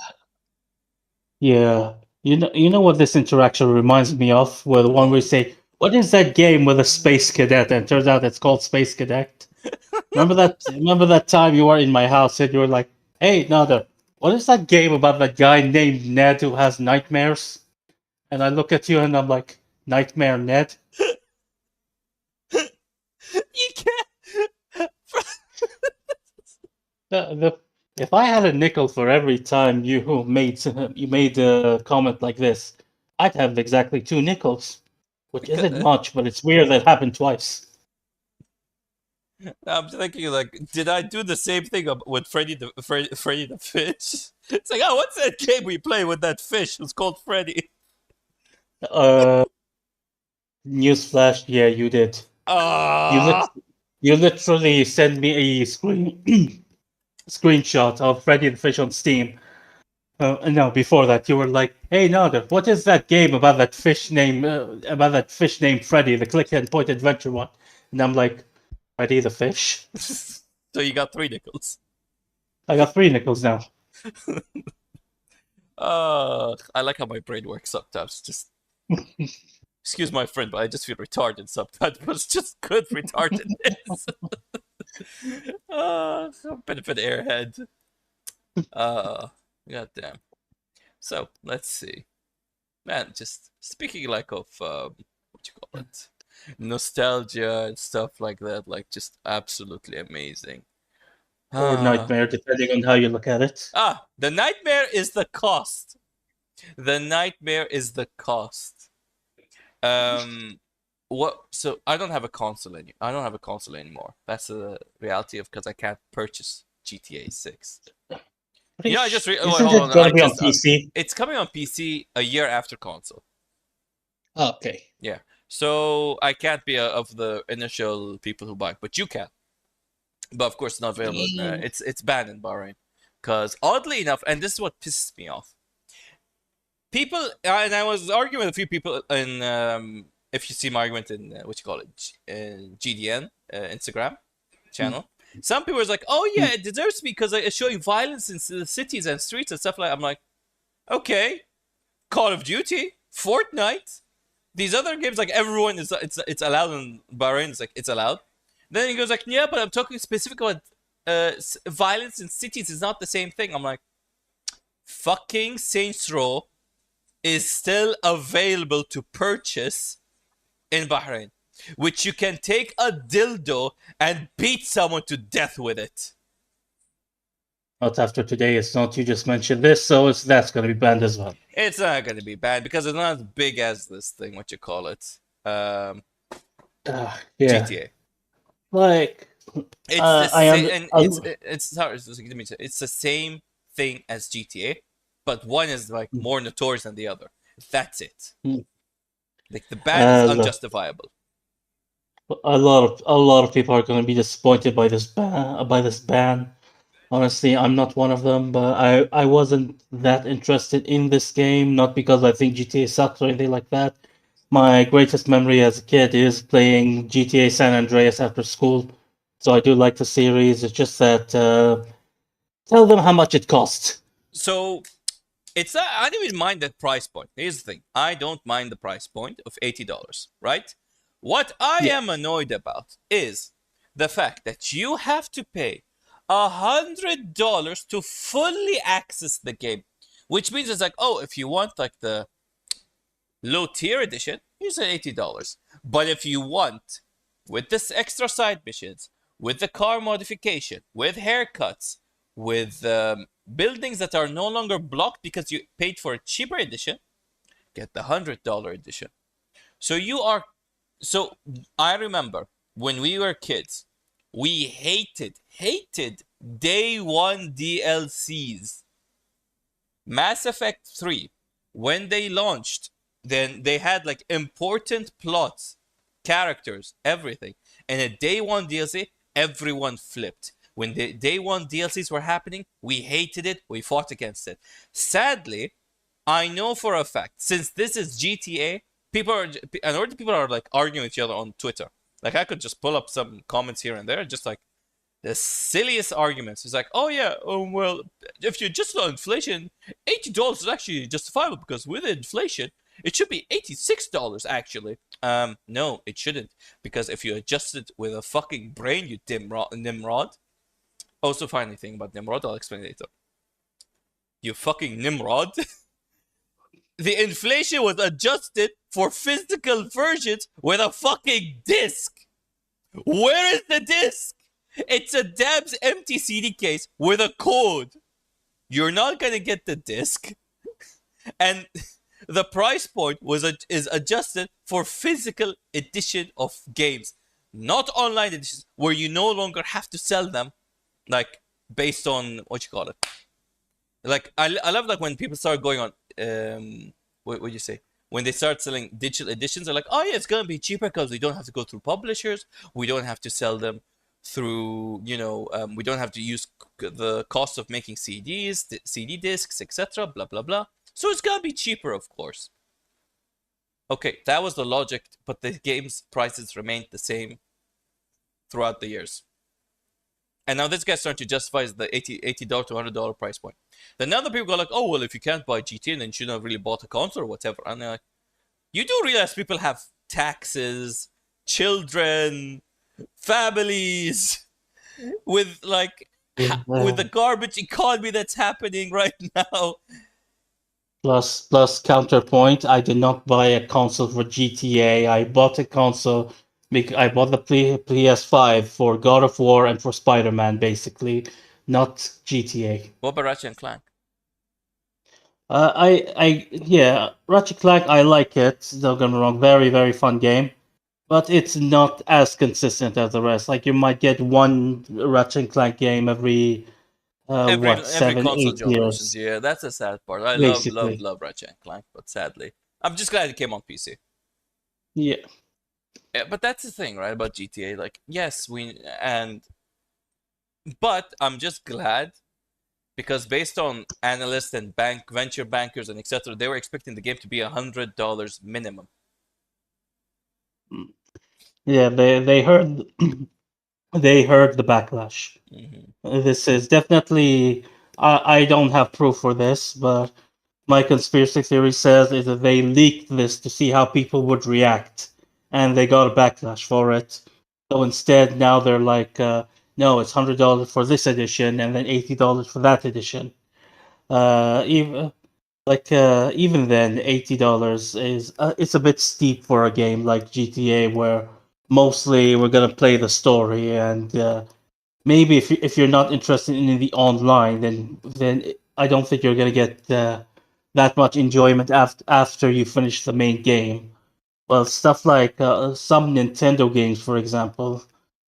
Yeah. You know what this interaction reminds me of? Where the one where you say, "What is that game with a space cadet?" And it turns out it's called Space Cadet. Remember that? Remember that time you were in my house and you were like, "Hey, Nada, what is that game about that guy named Ned who has nightmares?" And I look at you and I'm like, "Nightmare Ned." You can't. If I had a nickel for every time you made a comment like this, I'd have exactly 2 nickels. which Because isn't much, but it's weird that it happened twice. I'm thinking like, did I do the same thing with Freddy the fish? It's like, oh, what's that game we play with that fish? It's called Freddy. Uh, Newsflash, yeah, you did. You lit- Ah, you literally sent me a screenshot of Freddy the Fish on Steam. No, before that, you were like, "Hey, Nader, what is that game about that fish named Freddy, the click and point adventure one?" And I'm like, "Freddy the Fish." so you got 3 nickels. I got 3 nickels now. I like how my brain works sometimes. Just excuse my friend, but I just feel retarded sometimes. But it's just good retardedness. A bit of an airhead. Goddamn. So let's see, man. Just speaking like of what you call it, nostalgia and stuff like that. Like just absolutely amazing. Or Ah, Nightmare, depending on how you look at it. the nightmare is the cost. The nightmare is the cost. Um, what? So I don't have a console I don't have a console anymore. That's the reality of because I can't purchase GTA 6. You know, I just wait, Isn't hold it on. gonna be on PC? It's coming on PC a year after console. Okay. Yeah. So I can't be of the initial people who buy it, but you can. But of course, it's not available. It's banned in Bahrain. Because oddly enough, and this is what pisses me off, people, and I was arguing with a few people in, if you see my argument in, what you call it, GDN, Instagram channel. Some people was like, oh yeah, it deserves to be because it's showing violence in the cities and streets and stuff like that. I'm like, okay, Call of Duty, Fortnite, these other games, like everyone is, it's allowed in Bahrain. It's like it's allowed. Then he goes like, yeah, but I'm talking specifically about violence in cities is not the same thing. I'm like, fucking Saints Row is still available to purchase in Bahrain, which you can take a dildo and beat someone to death with it. Not after today. It's not. You just mentioned this, so that's gonna be banned as well. It's not going to be bad because it's not as big as this thing. What you call it? Yeah. GTA. Like, It's the I same, under. and it's sorry, give me it's the same thing as GTA, but one is like more notorious than the other. That's it. Like the ban is Look, unjustifiable. a lot of people are going to be disappointed by this ban. Honestly, I'm not one of them, but I wasn't that interested in this game, not because I think GTA sucks or anything like that. My greatest memory as a kid is playing GTA San Andreas after school, so I do like the series. It's just that tell them how much it costs. So it's not, I don't even mind that price point. Here's the thing: I don't mind the price point of $80, right? What I Yeah, am annoyed about is the fact that you have to pay $100 to fully access the game, which means it's like, oh, if you want like the low tier edition, here's an $80. But if you want with this extra side missions, with the car modification, with haircuts, with buildings that are no longer blocked because you paid for a cheaper edition, get the $100 edition. So you are, so I remember when we were kids, we hated day one DLCs. Mass Effect 3, when they launched, then they had like important plots, characters, everything. And a day one DLC, everyone flipped. When the day one DLCs were happening, we hated it, we fought against it. Sadly, I know for a fact, since this is GTA, people are, and already people are like arguing with each other on Twitter. Like I could just pull up some comments here and there, just like the silliest arguments. It's like, oh yeah, well, if you adjust on inflation, $80 is actually justifiable because with inflation, it should be $86 actually. No, it shouldn't because if you adjust it with a fucking brain, you Nimrod. Also, funny thing about Nimrod, I'll explain later. You fucking Nimrod. The inflation was adjusted for physical versions with a fucking disc. Where is the disc? It's a damn empty CD case with a code. You're not gonna get the disc. And the price point is adjusted for physical edition of games, not online editions where you no longer have to sell them, like based on what you call it. Like I love like when people start going on what do you say, when they start selling digital editions, they're like, oh yeah, it's gonna be cheaper because we don't have to go through publishers, we don't have to sell them through, we don't have to use the cost of making CDs, CD discs, etc. Blah blah blah. So it's gonna be cheaper, of course. Okay, that was the logic, but the game's prices remained the same throughout the years. And now this guy's starting to justify the $80 to $100 price point. Then now the people go like, oh, well, if you can't buy GTA, then you shouldn't have really bought a console or whatever. And they're like, you do realize people have taxes, children, families, with like, with the Yeah. garbage economy that's happening right now. Plus counterpoint, I did not buy a console for GTA. I bought a console I bought the PS5 for God of War and for Spider-Man, basically, not GTA. What about Ratchet and Clank? Yeah, Ratchet Clank, I like it. Don't get me wrong, very, very fun game, but it's not as consistent as the rest. Like you might get one Ratchet and Clank game every what, Every seven, console eight generations, years, yeah, that's the sad part. I love, love, basically. love Ratchet and Clank, but sadly, I'm just glad it came on PC. Yeah. Yeah, but that's the thing, right, about GTA. Like, yes, but I'm just glad because based on analysts and venture bankers and etc., they were expecting the game to be $100 minimum. Yeah, they heard they heard the backlash. Hmm. This is definitely I don't have proof for this, but my conspiracy theory says is that they leaked this to see how people would react, and they got a backlash for it. So instead, now they're like, no, it's $100 for this edition, and then $80 for that edition. Even even then, $80 is it's a bit steep for a game like GTA, where mostly we're gonna play the story, and maybe if you're not interested in the online, then I don't think you're gonna get that much enjoyment after you finish the main game. Well, stuff like some Nintendo games, for example,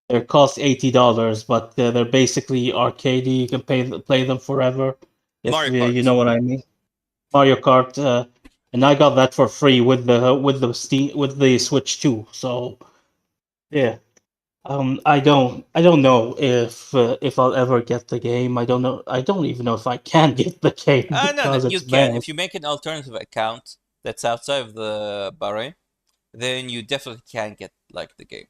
they cost $80, but they're basically arcadey. You can play them forever, if Mario you Kart. know what I mean. Mario Kart, and I got that for free with the Steam with the Switch too. So yeah. I don't know if I'll ever get the game. I don't know. I don't even know if I can get the game No, no, because you it's can. banned. If you make an alternative account that's outside of the Bahrain, then you definitely can get like the game.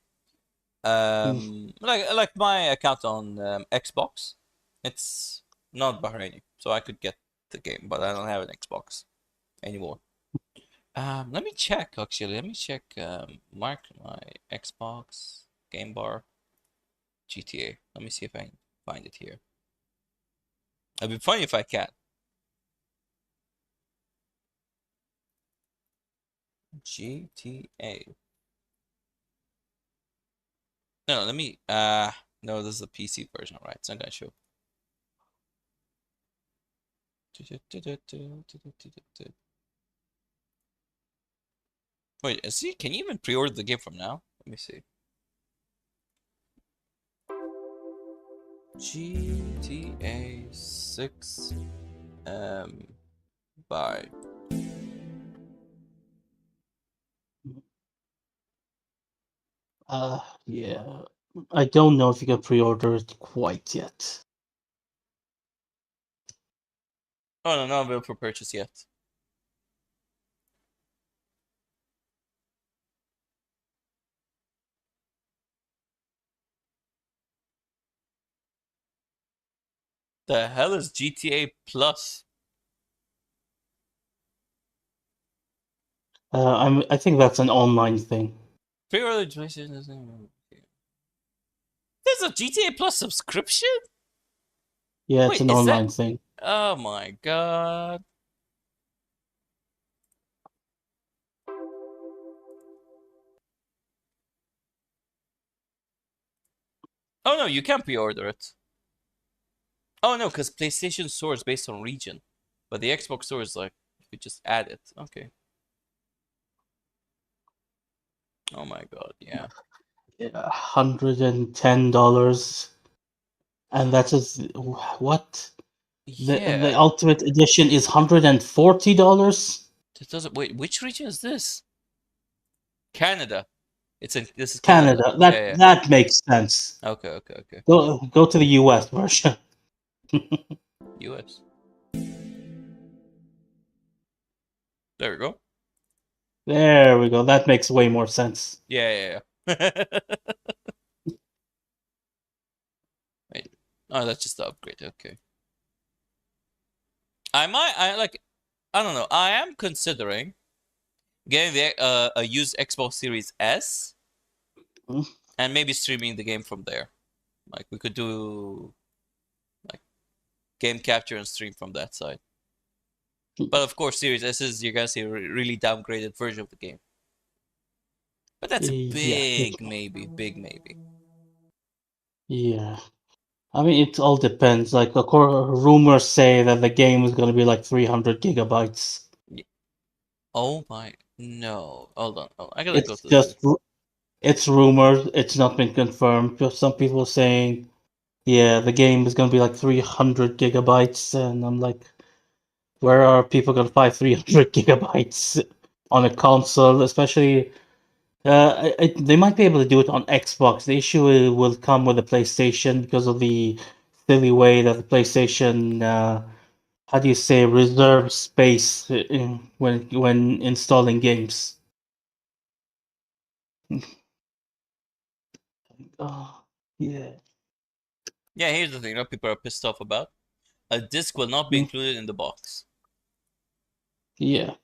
Mm. Like my account on Xbox, it's not Bahraini, so I could get the game, but I don't have an Xbox anymore. Let me check actually. Let me check. Mark my Xbox game bar GTA. Let me see if I can find it here. It'd be funny if I can. GTA. No, let me. No, this is a PC version, right? It's not gonna show. Wait, see, can you even pre-order the game from now? Let me see. GTA 6 buy. Yeah. I don't know if you can pre-order it quite yet. Oh no, not available for purchase yet. The hell is GTA Plus? I think that's an online thing. Pre-order PlayStation. There's a GTA Plus subscription? Yeah, it's Wait, an is that? online thing. Oh my god. Oh no, you can't pre-order it. Oh no, because PlayStation Store is based on region, but the Xbox Store is like you just add it. Okay. Oh my God, yeah. Yeah, $110, and that's just what the Yeah, Ultimate Edition is $140. that doesn't. Wait, which region is this? Canada. This is Canada. Canada. Yeah, That yeah. that makes sense. Okay, okay, okay. Go to the US version. US. There we go. There we go. That makes way more sense. Yeah, yeah, yeah. Wait. Oh, that's just the upgrade. Okay. I might. I like. I don't know. I am considering getting a used Xbox Series S Hmm? and maybe streaming the game from there. Like we could do like game capture and stream from that side. But of course, Series S is you're gonna see a really downgraded version of the game. But that's a Yeah, big maybe, big maybe. yeah. I mean, it all depends. Like, rumors say that the game is going to be like 300 gigabytes. Oh my no! Hold on. Oh, I gotta go It's to the thing. just it's rumors. It's not been confirmed. Just some people saying, yeah, the game is going to be like 300 gigabytes, and I'm like, where are people going to find 300 gigabytes on a console? Especially, they might be able to do it on Xbox. The issue will come with the PlayStation because of the silly way that the PlayStation, how do you say, reserve space when installing games. Oh, yeah. Yeah, here's the thing that people are pissed off about. A disc will not be Mm, included in the box. yeah.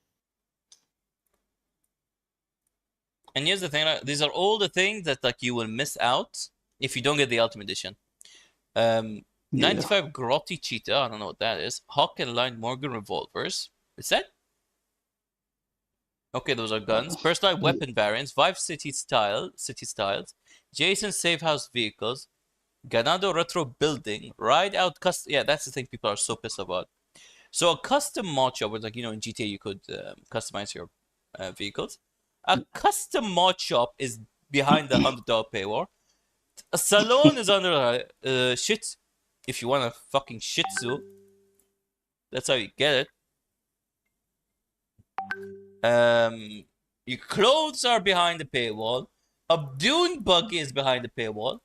And here's the thing, these are all the things that like you will miss out if you don't get the Ultimate Edition. Um, Yeah. 95 Grotti Cheetah, I don't know what that is. Hawk and Line Morgan revolvers. Is that? Okay, those are guns. Personalized Y- weapon variants, Vive city styles, Jason Safe House vehicles, Ganado retro building, ride out custom. Yeah, that's the thing people are so pissed about. So a custom mod shop, like in GTA, you could customize your vehicles. A custom mod shop is behind the $100 paywall. A salon is under shit. If you want a fucking Shih Tzu, that's how you get it. Your clothes are behind the paywall. A dune buggy is behind the paywall.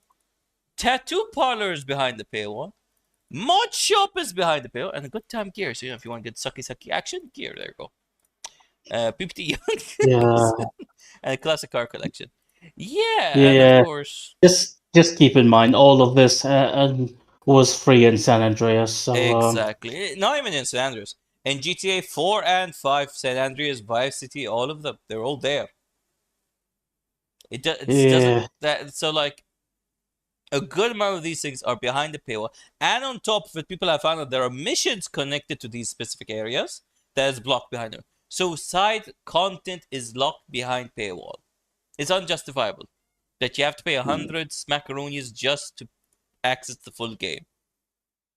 Tattoo parlor is behind the paywall. Mod shop is behind the paywall, and a good time gear. So if you want to get sucky sucky action gear, there you go. PPT Yeah. Young and a classic car collection. Yeah, and of Yeah. course, Just keep in mind all of this was free in San Andreas. So exactly. Not even in San Andreas. In GTA 4 and 5, San Andreas, Vice City, all of them, they're all there. It doesn't yeah, that so like a good amount of these things are behind the paywall, and on top of it, people have found that there are missions connected to these specific areas that is blocked behind them. So side content is locked behind paywall. It's unjustifiable that you have to pay 100 smackaroonies just to access the full game.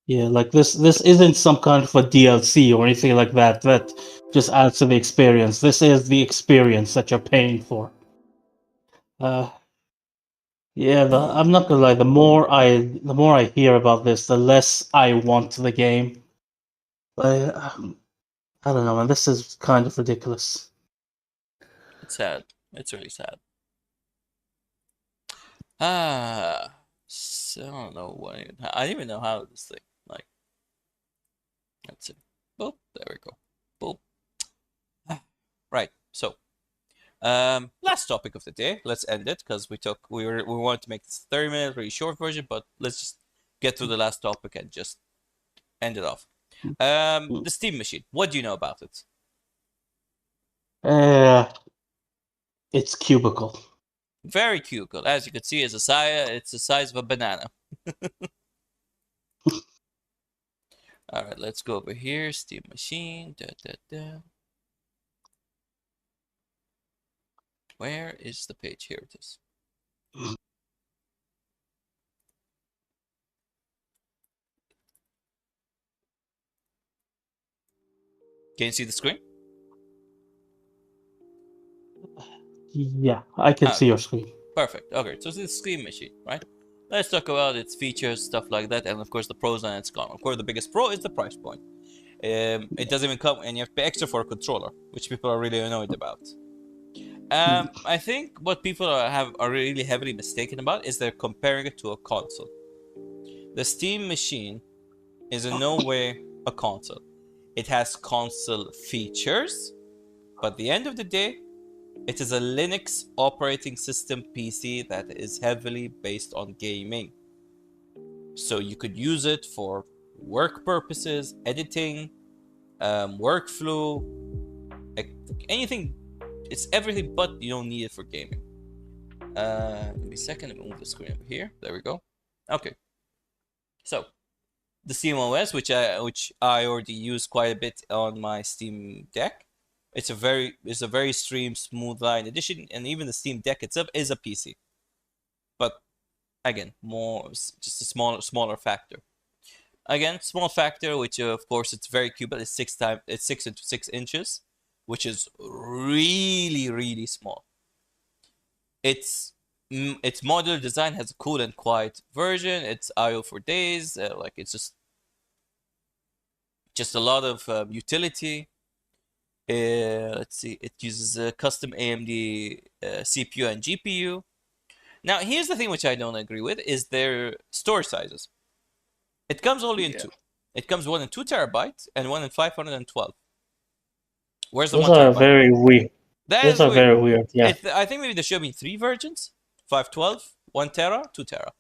yeah. Like this isn't some kind of a DLC or anything like that. That just adds to the experience. This is the experience that you're paying for. Uh, yeah. I'm not gonna lie. The more I hear about this, the less I want the game. I don't know, man. This is kind of ridiculous. It's sad. It's really sad. Ah, so I don't know what I don't even know how this thing like. Let's see. Boop. There we go. Boop. Right. So, last topic of the day. Let's end it because we wanted to make this 30 minute really short version, but let's just get through the last topic and just end it off. The Steam machine. What do you know about it? Uh, it's cubicle. Very cubical. As you can see, it's the size of a banana. All right, let's go over here. Steam machine. Da, da, da. Where is the page? Here it is. Can you see the screen? Yeah, I can see Okay, your screen. perfect. Okay, so this is Steam Machine, right? Let's talk about its features, stuff like that, and of course the pros and its cons. Of course, the biggest pro is the price point. It doesn't even come, and you have to pay extra for a controller, which people are really annoyed about. I think what people are really heavily mistaken about is they're comparing it to a console. The Steam Machine is in no way a console. It has console features, but at the end of the day, it is a Linux operating system PC that is heavily based on gaming. So you could use it for work purposes, editing, workflow, anything. It's everything, but you don't need it for gaming. Give me a second. Let me move the screen over here. There we go. Okay. So the Steam OS, which I already use quite a bit on my Steam Deck. It's a very stream smooth line edition, and even the Steam Deck itself is a PC. But again, just a smaller factor. Again, small factor, which of course it's very cute, but it's 6 into 6 inches, which is really small. Its modular design has a cool and quiet version. It's IO for days. Like it's just a lot of utility. Let's see. It uses a custom AMD CPU and GPU. Now, here's the thing which I don't agree with is their storage sizes. It comes only in Yeah. two. It comes one in 2 terabytes and one in 512. Where's the Those one are terabyte? very weird. That Those is are weird. very weird. Yeah. I think maybe there should be 3 versions: 512, 1 tera, 2 tera.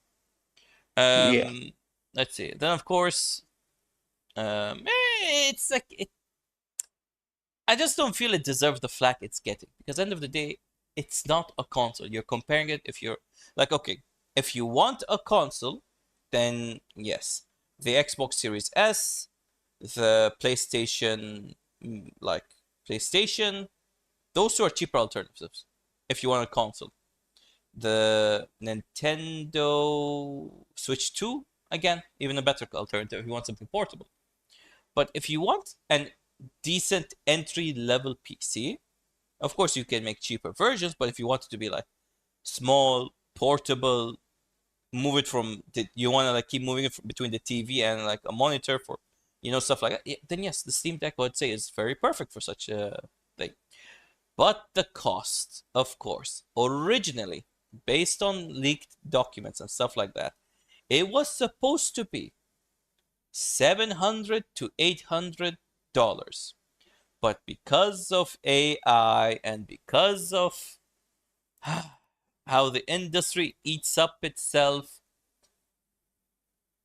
Yeah. Let's see. Then of course, it's like I just don't feel it deserves the flack it's getting because at the end of the day, it's not a console. You're comparing it if you're like, okay, if you want a console, then yes, the Xbox Series S, the PlayStation, like PlayStation, those two are cheaper alternatives if you want a console. The Nintendo Switch 2, again, even a better alternative if you want something portable. But if you want an decent entry level PC, of course you can make cheaper versions, but if you want it to be like small, portable, move it you want to like keep moving it between the TV and like a monitor for stuff like that, yeah, then yes, the Steam Deck I would say is very perfect for such a thing. But the cost, of course, originally based on leaked documents and stuff like that, it was supposed to be $700 to $800. But because of AI and because of how the industry eats up itself,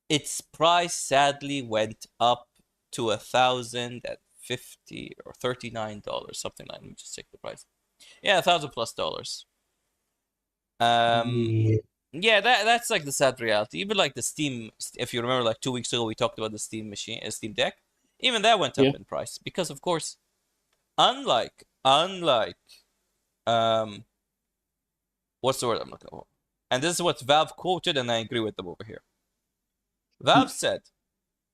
its price sadly went up to $1,050 or $39, something like that. Let me just check the price. Yeah, $1,000+. Um, Yeah. yeah, that's like the sad reality. Even like the Steam, if you remember, like 2 weeks ago, we talked about the Steam Deck. Even that went Yeah. up in price because, of course, unlike, um, what's the word I'm looking for? And this is what Valve quoted, and I agree with them over here. Valve said,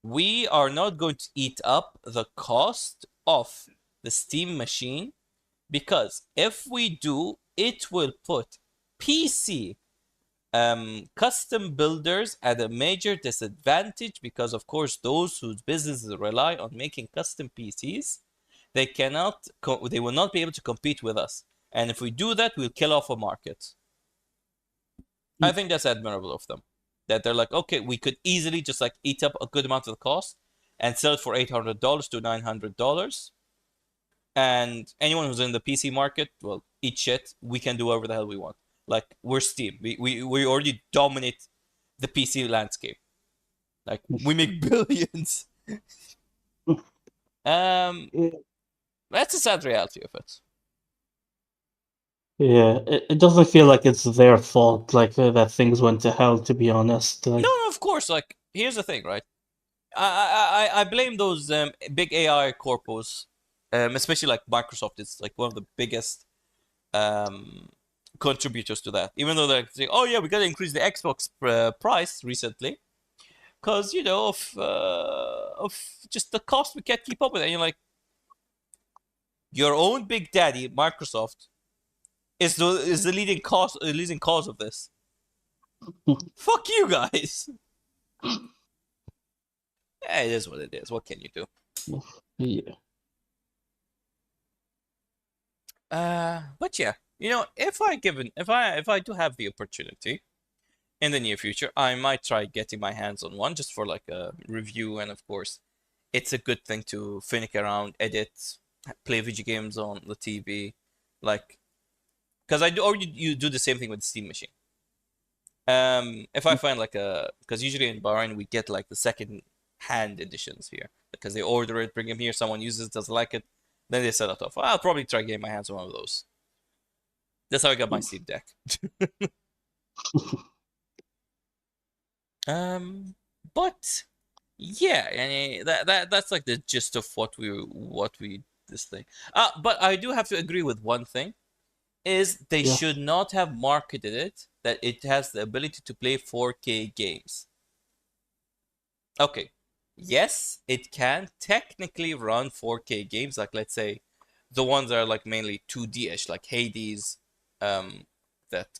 "We are not going to eat up the cost of the Steam machine because if we do, it will put PC custom builders at a major disadvantage because, of course, those whose businesses rely on making custom PCs, they will not be able to compete with us. And if we do that, we'll kill off a market." I think that's admirable of them. That they're like, okay, we could easily just like eat up a good amount of the cost and sell it for $800 to $900. And anyone who's in the PC market, well, eat shit. We can do whatever the hell we want. Like we're Steam. We already dominate the PC landscape. Like we make billions. Um, that's a sad reality of it. Yeah, it doesn't feel like it's their fault, like that things went to hell. To be honest, No, like no, of course. Like here's the thing, right? I blame those big AI corpos, especially like Microsoft. It's like one of the biggest um, contributors to that. Even though they're saying, "Oh yeah, we got to increase the Xbox price recently," because of just the cost we can't keep up with. And you're like, your own big daddy, Microsoft, is the leading cause of this. Fuck you guys. Yeah, it is what it is. What can you do? Yeah. But yeah, if I do have the opportunity in the near future, I might try getting my hands on one just for like a review, and of course, it's a good thing to finick around, edit, play video games on the TV, like because I do, or you do the same thing with the Steam machine. If I find like because usually in Bahrain we get like the second hand editions here because they order it, bring them here, someone uses it, doesn't like it, then they sell it off. I'll probably try getting my hands on one of those. That's how I got my Steam Deck. Um, but yeah, and that's like the gist of what we this thing. But I do have to agree with one thing is they Yeah. should not have marketed it that it has the ability to play 4K games. Okay. Yes, it can technically run 4K games, like let's say the ones that are like mainly 2D-ish, like Hades, that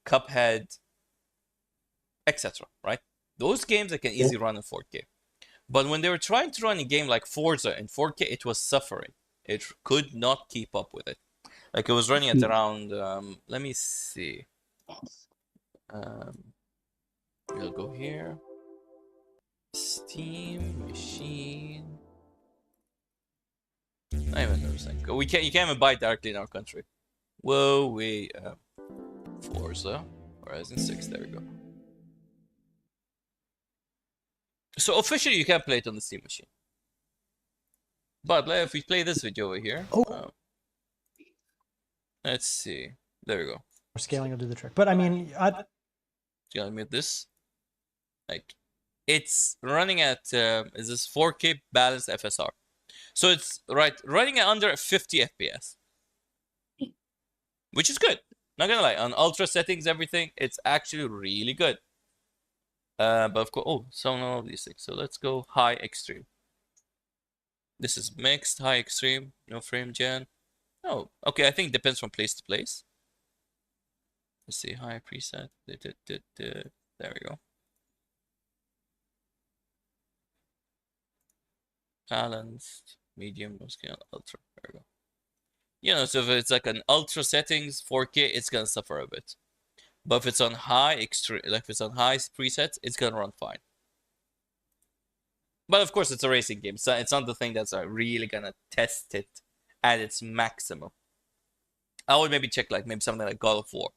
Cuphead, etc. Right? Those games that can Yeah. easily run in 4K. But when they were trying to run a game like Forza in 4K, it was suffering. It could not keep up with it. Like it was running at around, let me see. We'll go here. Steam machine. Not even noticing. You can't even buy it directly in our country. Whoa, wait. Forza Horizon 6. There we go. So officially, you can't play it on the Steam machine. But if we play this video over here, let's see. There we go. Scaling will do the trick. But I mean, Gonna admit this. Like, it's running at is this 4K balanced FSR. So it's running at under 50 FPS, which is good. Not gonna lie, on ultra settings, everything, it's actually really good. But of course, some of these things. So let's go high extreme. This is mixed high extreme, no frame gen. Oh, okay. I think it depends from place to place. Let's see, high preset. There we go. Balanced, medium, no scale, ultra. There we go. So if it's like an ultra settings 4K, it's gonna suffer a bit. But if it's on high extreme, like if it's on high presets, it's gonna run fine. But of course, it's a racing game, so it's not the thing that's really gonna test it at its maximum. I would maybe check like maybe something like God of War.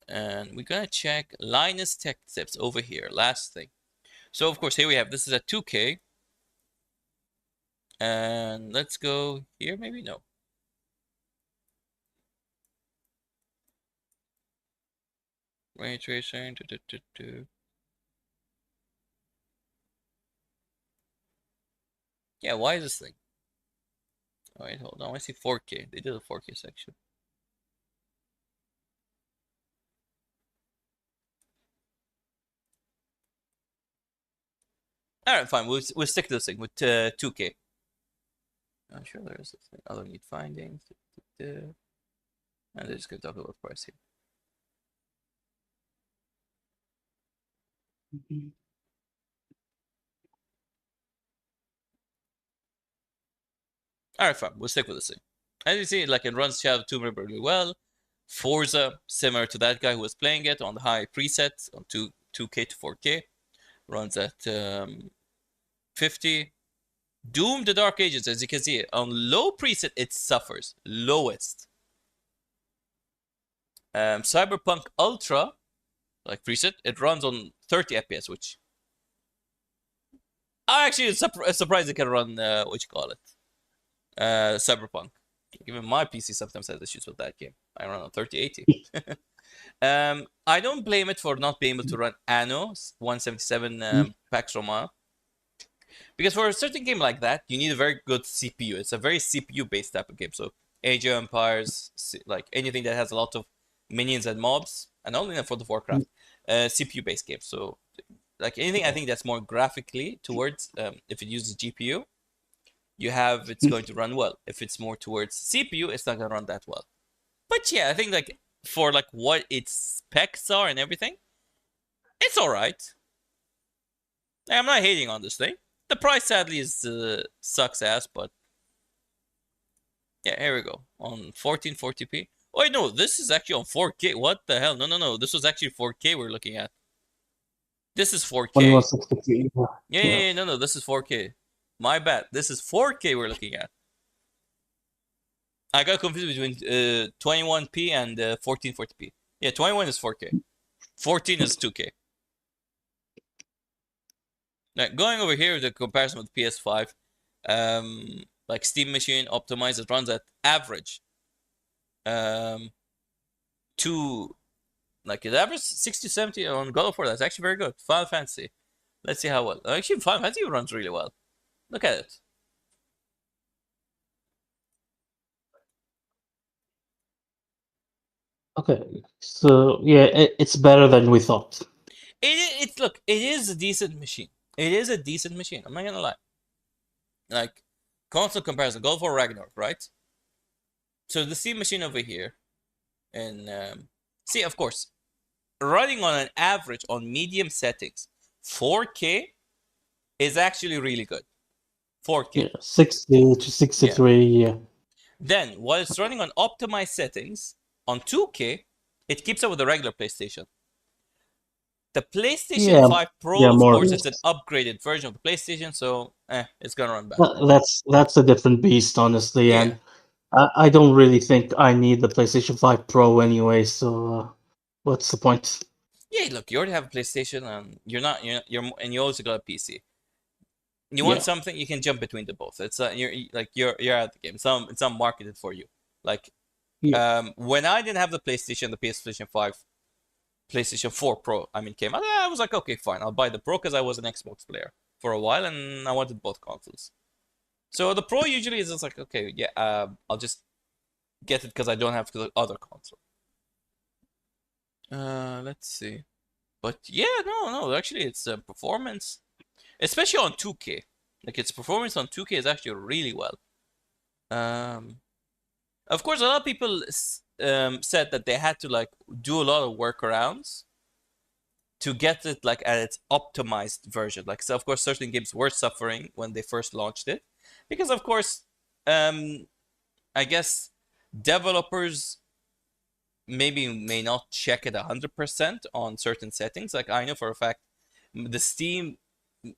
And we're gonna check Linus Tech Tips over here. Last thing. So of course, here we have this is at 2K. And let's go here. Maybe no. Ray tracing. Yeah, why is this thing? Oh, wait, hold on. I see 4K. They did a 4K section. Alright, fine. We'll stick to this thing with 2K. I'm sure there is this thing. Other need findings. And they're just going to talk about price here. Alright, fine. We'll stick with this thing. As you see, like it runs Shadow of Tomb Raider really well. Forza, similar to that guy who was playing it on the high presets on 2K to 4K. Runs at 50. Doom the Dark Ages, as you can see, on low preset, it suffers. Lowest. Cyberpunk Ultra, like preset, it runs on 30 FPS, which I'm actually surprised it can run, Cyberpunk. Even my PC sometimes has issues with that game. I run on 3080. I don't blame it for not being able to run Anno 177 Pax Romana. Because for a certain game like that, you need a very good CPU. It's a very CPU-based type of game. So Age of Empires, like anything that has a lot of minions and mobs, and only for the Warcraft, CPU-based game. So like anything, I think that's more graphically towards if it uses GPU, it's going to run well. If it's more towards CPU, it's not gonna run that well. But yeah, I think like for like what its specs are and everything, it's all right. I'm not hating on this thing. The price sadly is sucks ass, but yeah, here we go on 1440p. Oh wait, no, this is actually on 4K. What the hell? No. This was actually 4K we're looking at. This is 4K. 2160p. Yeah. No. This is 4K. My bad. This is 4K we're looking at. I got confused between 21p and 1440p. Yeah, 21 is 4K. 14 is 2K. Now, going over here, the comparison with PS5, like Steam Machine optimized, it runs at average. To like it average 60, 70 on God of War. That's actually very good. Final Fantasy. Let's see how well. Actually, Final Fantasy runs really well. Look at it. Okay, so yeah, it's better than we thought. It's look. It is a decent machine. It is a decent machine. I'm not gonna lie. Like console comparison, God of War Ragnarok, right? So the Steam machine over here, and see, of course, running on an average on medium settings, 4K is actually really good. 4K. Yeah, 60 to 63. Yeah. Then, while it's running on optimized settings on 2K, it keeps up with the regular PlayStation. The PlayStation Yeah, 5 Pro, yeah, of more. course, it's an upgraded version of the PlayStation, so it's gonna run bad. That's a different beast, honestly, Yeah. and I don't really think I need the PlayStation 5 Pro anyway. So what's the point? Yeah, look, you already have a PlayStation, and and you also got a PC. You want Yeah, something, you can jump between the both. It's you're at the game. It's not marketed for you. Like yeah, when I didn't have the PlayStation, the PlayStation 5, PlayStation 4 Pro, came out. I was like, okay, fine, I'll buy the Pro because I was an Xbox player for a while and I wanted both consoles. So the Pro usually is just like, okay, yeah, I'll just get it because I don't have the other console. Let's see. But yeah, no, actually, it's performance, especially on 2K. Like its performance on 2K is actually really well. Of course, a lot of people said that they had to like do a lot of workarounds to get it like at its optimized version. Like, so of course, certain games were suffering when they first launched it because, of course, I guess developers maybe may not check it 100% on certain settings. Like I know for a fact the Steam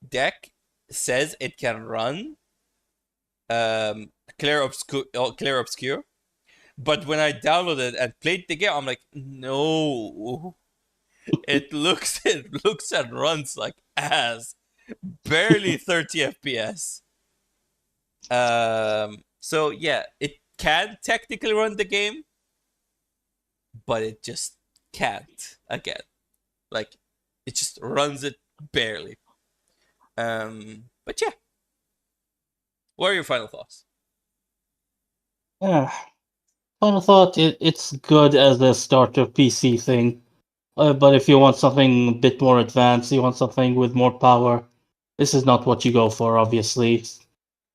Deck says it can run clear obscure, but when I downloaded and played the game, I'm like, no, it looks and runs like ass, barely 30 FPS. So yeah, it can technically run the game, but it just can't again. Like it just runs it barely. But yeah, what are your final thoughts? yeah. Final thought: it's good as a starter PC thing, but if you want something a bit more advanced, you want something with more power, this is not what you go for, obviously.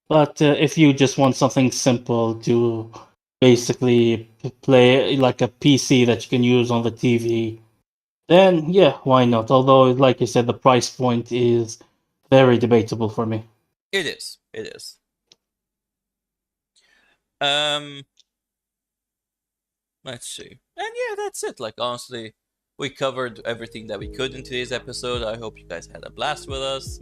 But if you just want something simple to basically play like a PC that you can use on the TV, then yeah, why not? Although, like you said, the price point is very debatable for me. It is. It is. Um, let's see. And yeah, that's it. Like honestly, we covered everything that we could in today's episode. I hope you guys had a blast with us.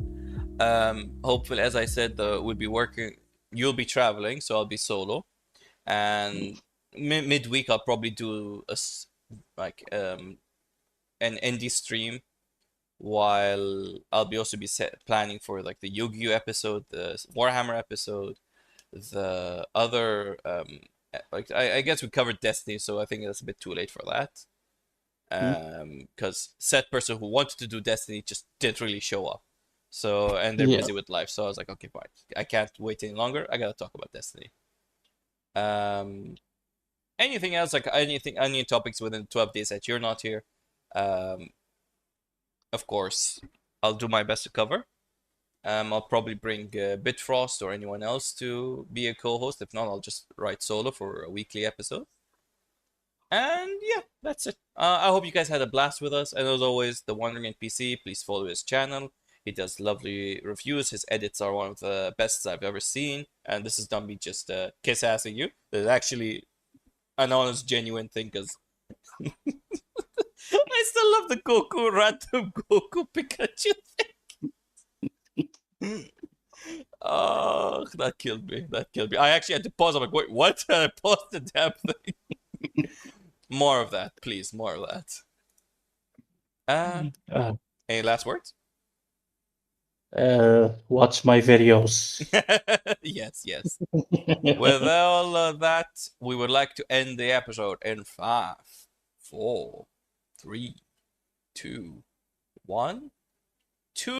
Hopefully, as I said, we'll be working. You'll be traveling, so I'll be solo. And midweek, I'll probably do like an indie stream while I'll be also be planning for like the Yu-Gi-Oh episode, the Warhammer episode, the other like I guess we covered Destiny, so I think it's a bit too late for that. Because said person who wanted to do Destiny just didn't really show up. So and they're Yeah, busy with life, so I was like, okay, fine. I can't wait any longer. I gotta talk about Destiny. Um, anything else? Like any topics within 12 days that you're not here? Um, of course, I'll do my best to cover. I'll probably bring Bitfrost or anyone else to be a co-host. If not, I'll just write solo for a weekly episode. And yeah, that's it. I hope you guys had a blast with us. And as always, the Wandering NPC, please follow his channel. He does lovely reviews. His edits are one of the best I've ever seen. And this is not me just kiss-assing you. There's actually an honest, genuine thing, because I still love the Goku, random Goku Pikachu thing. Oh, that killed me. That killed me. I actually had to pause. I'm like, wait, what? And I paused the damn thing. More of that, please. More of that. Any last words? Watch my videos. Yes, yes. With all of that, we would like to end the episode in 5, 4, 3, 2, 1.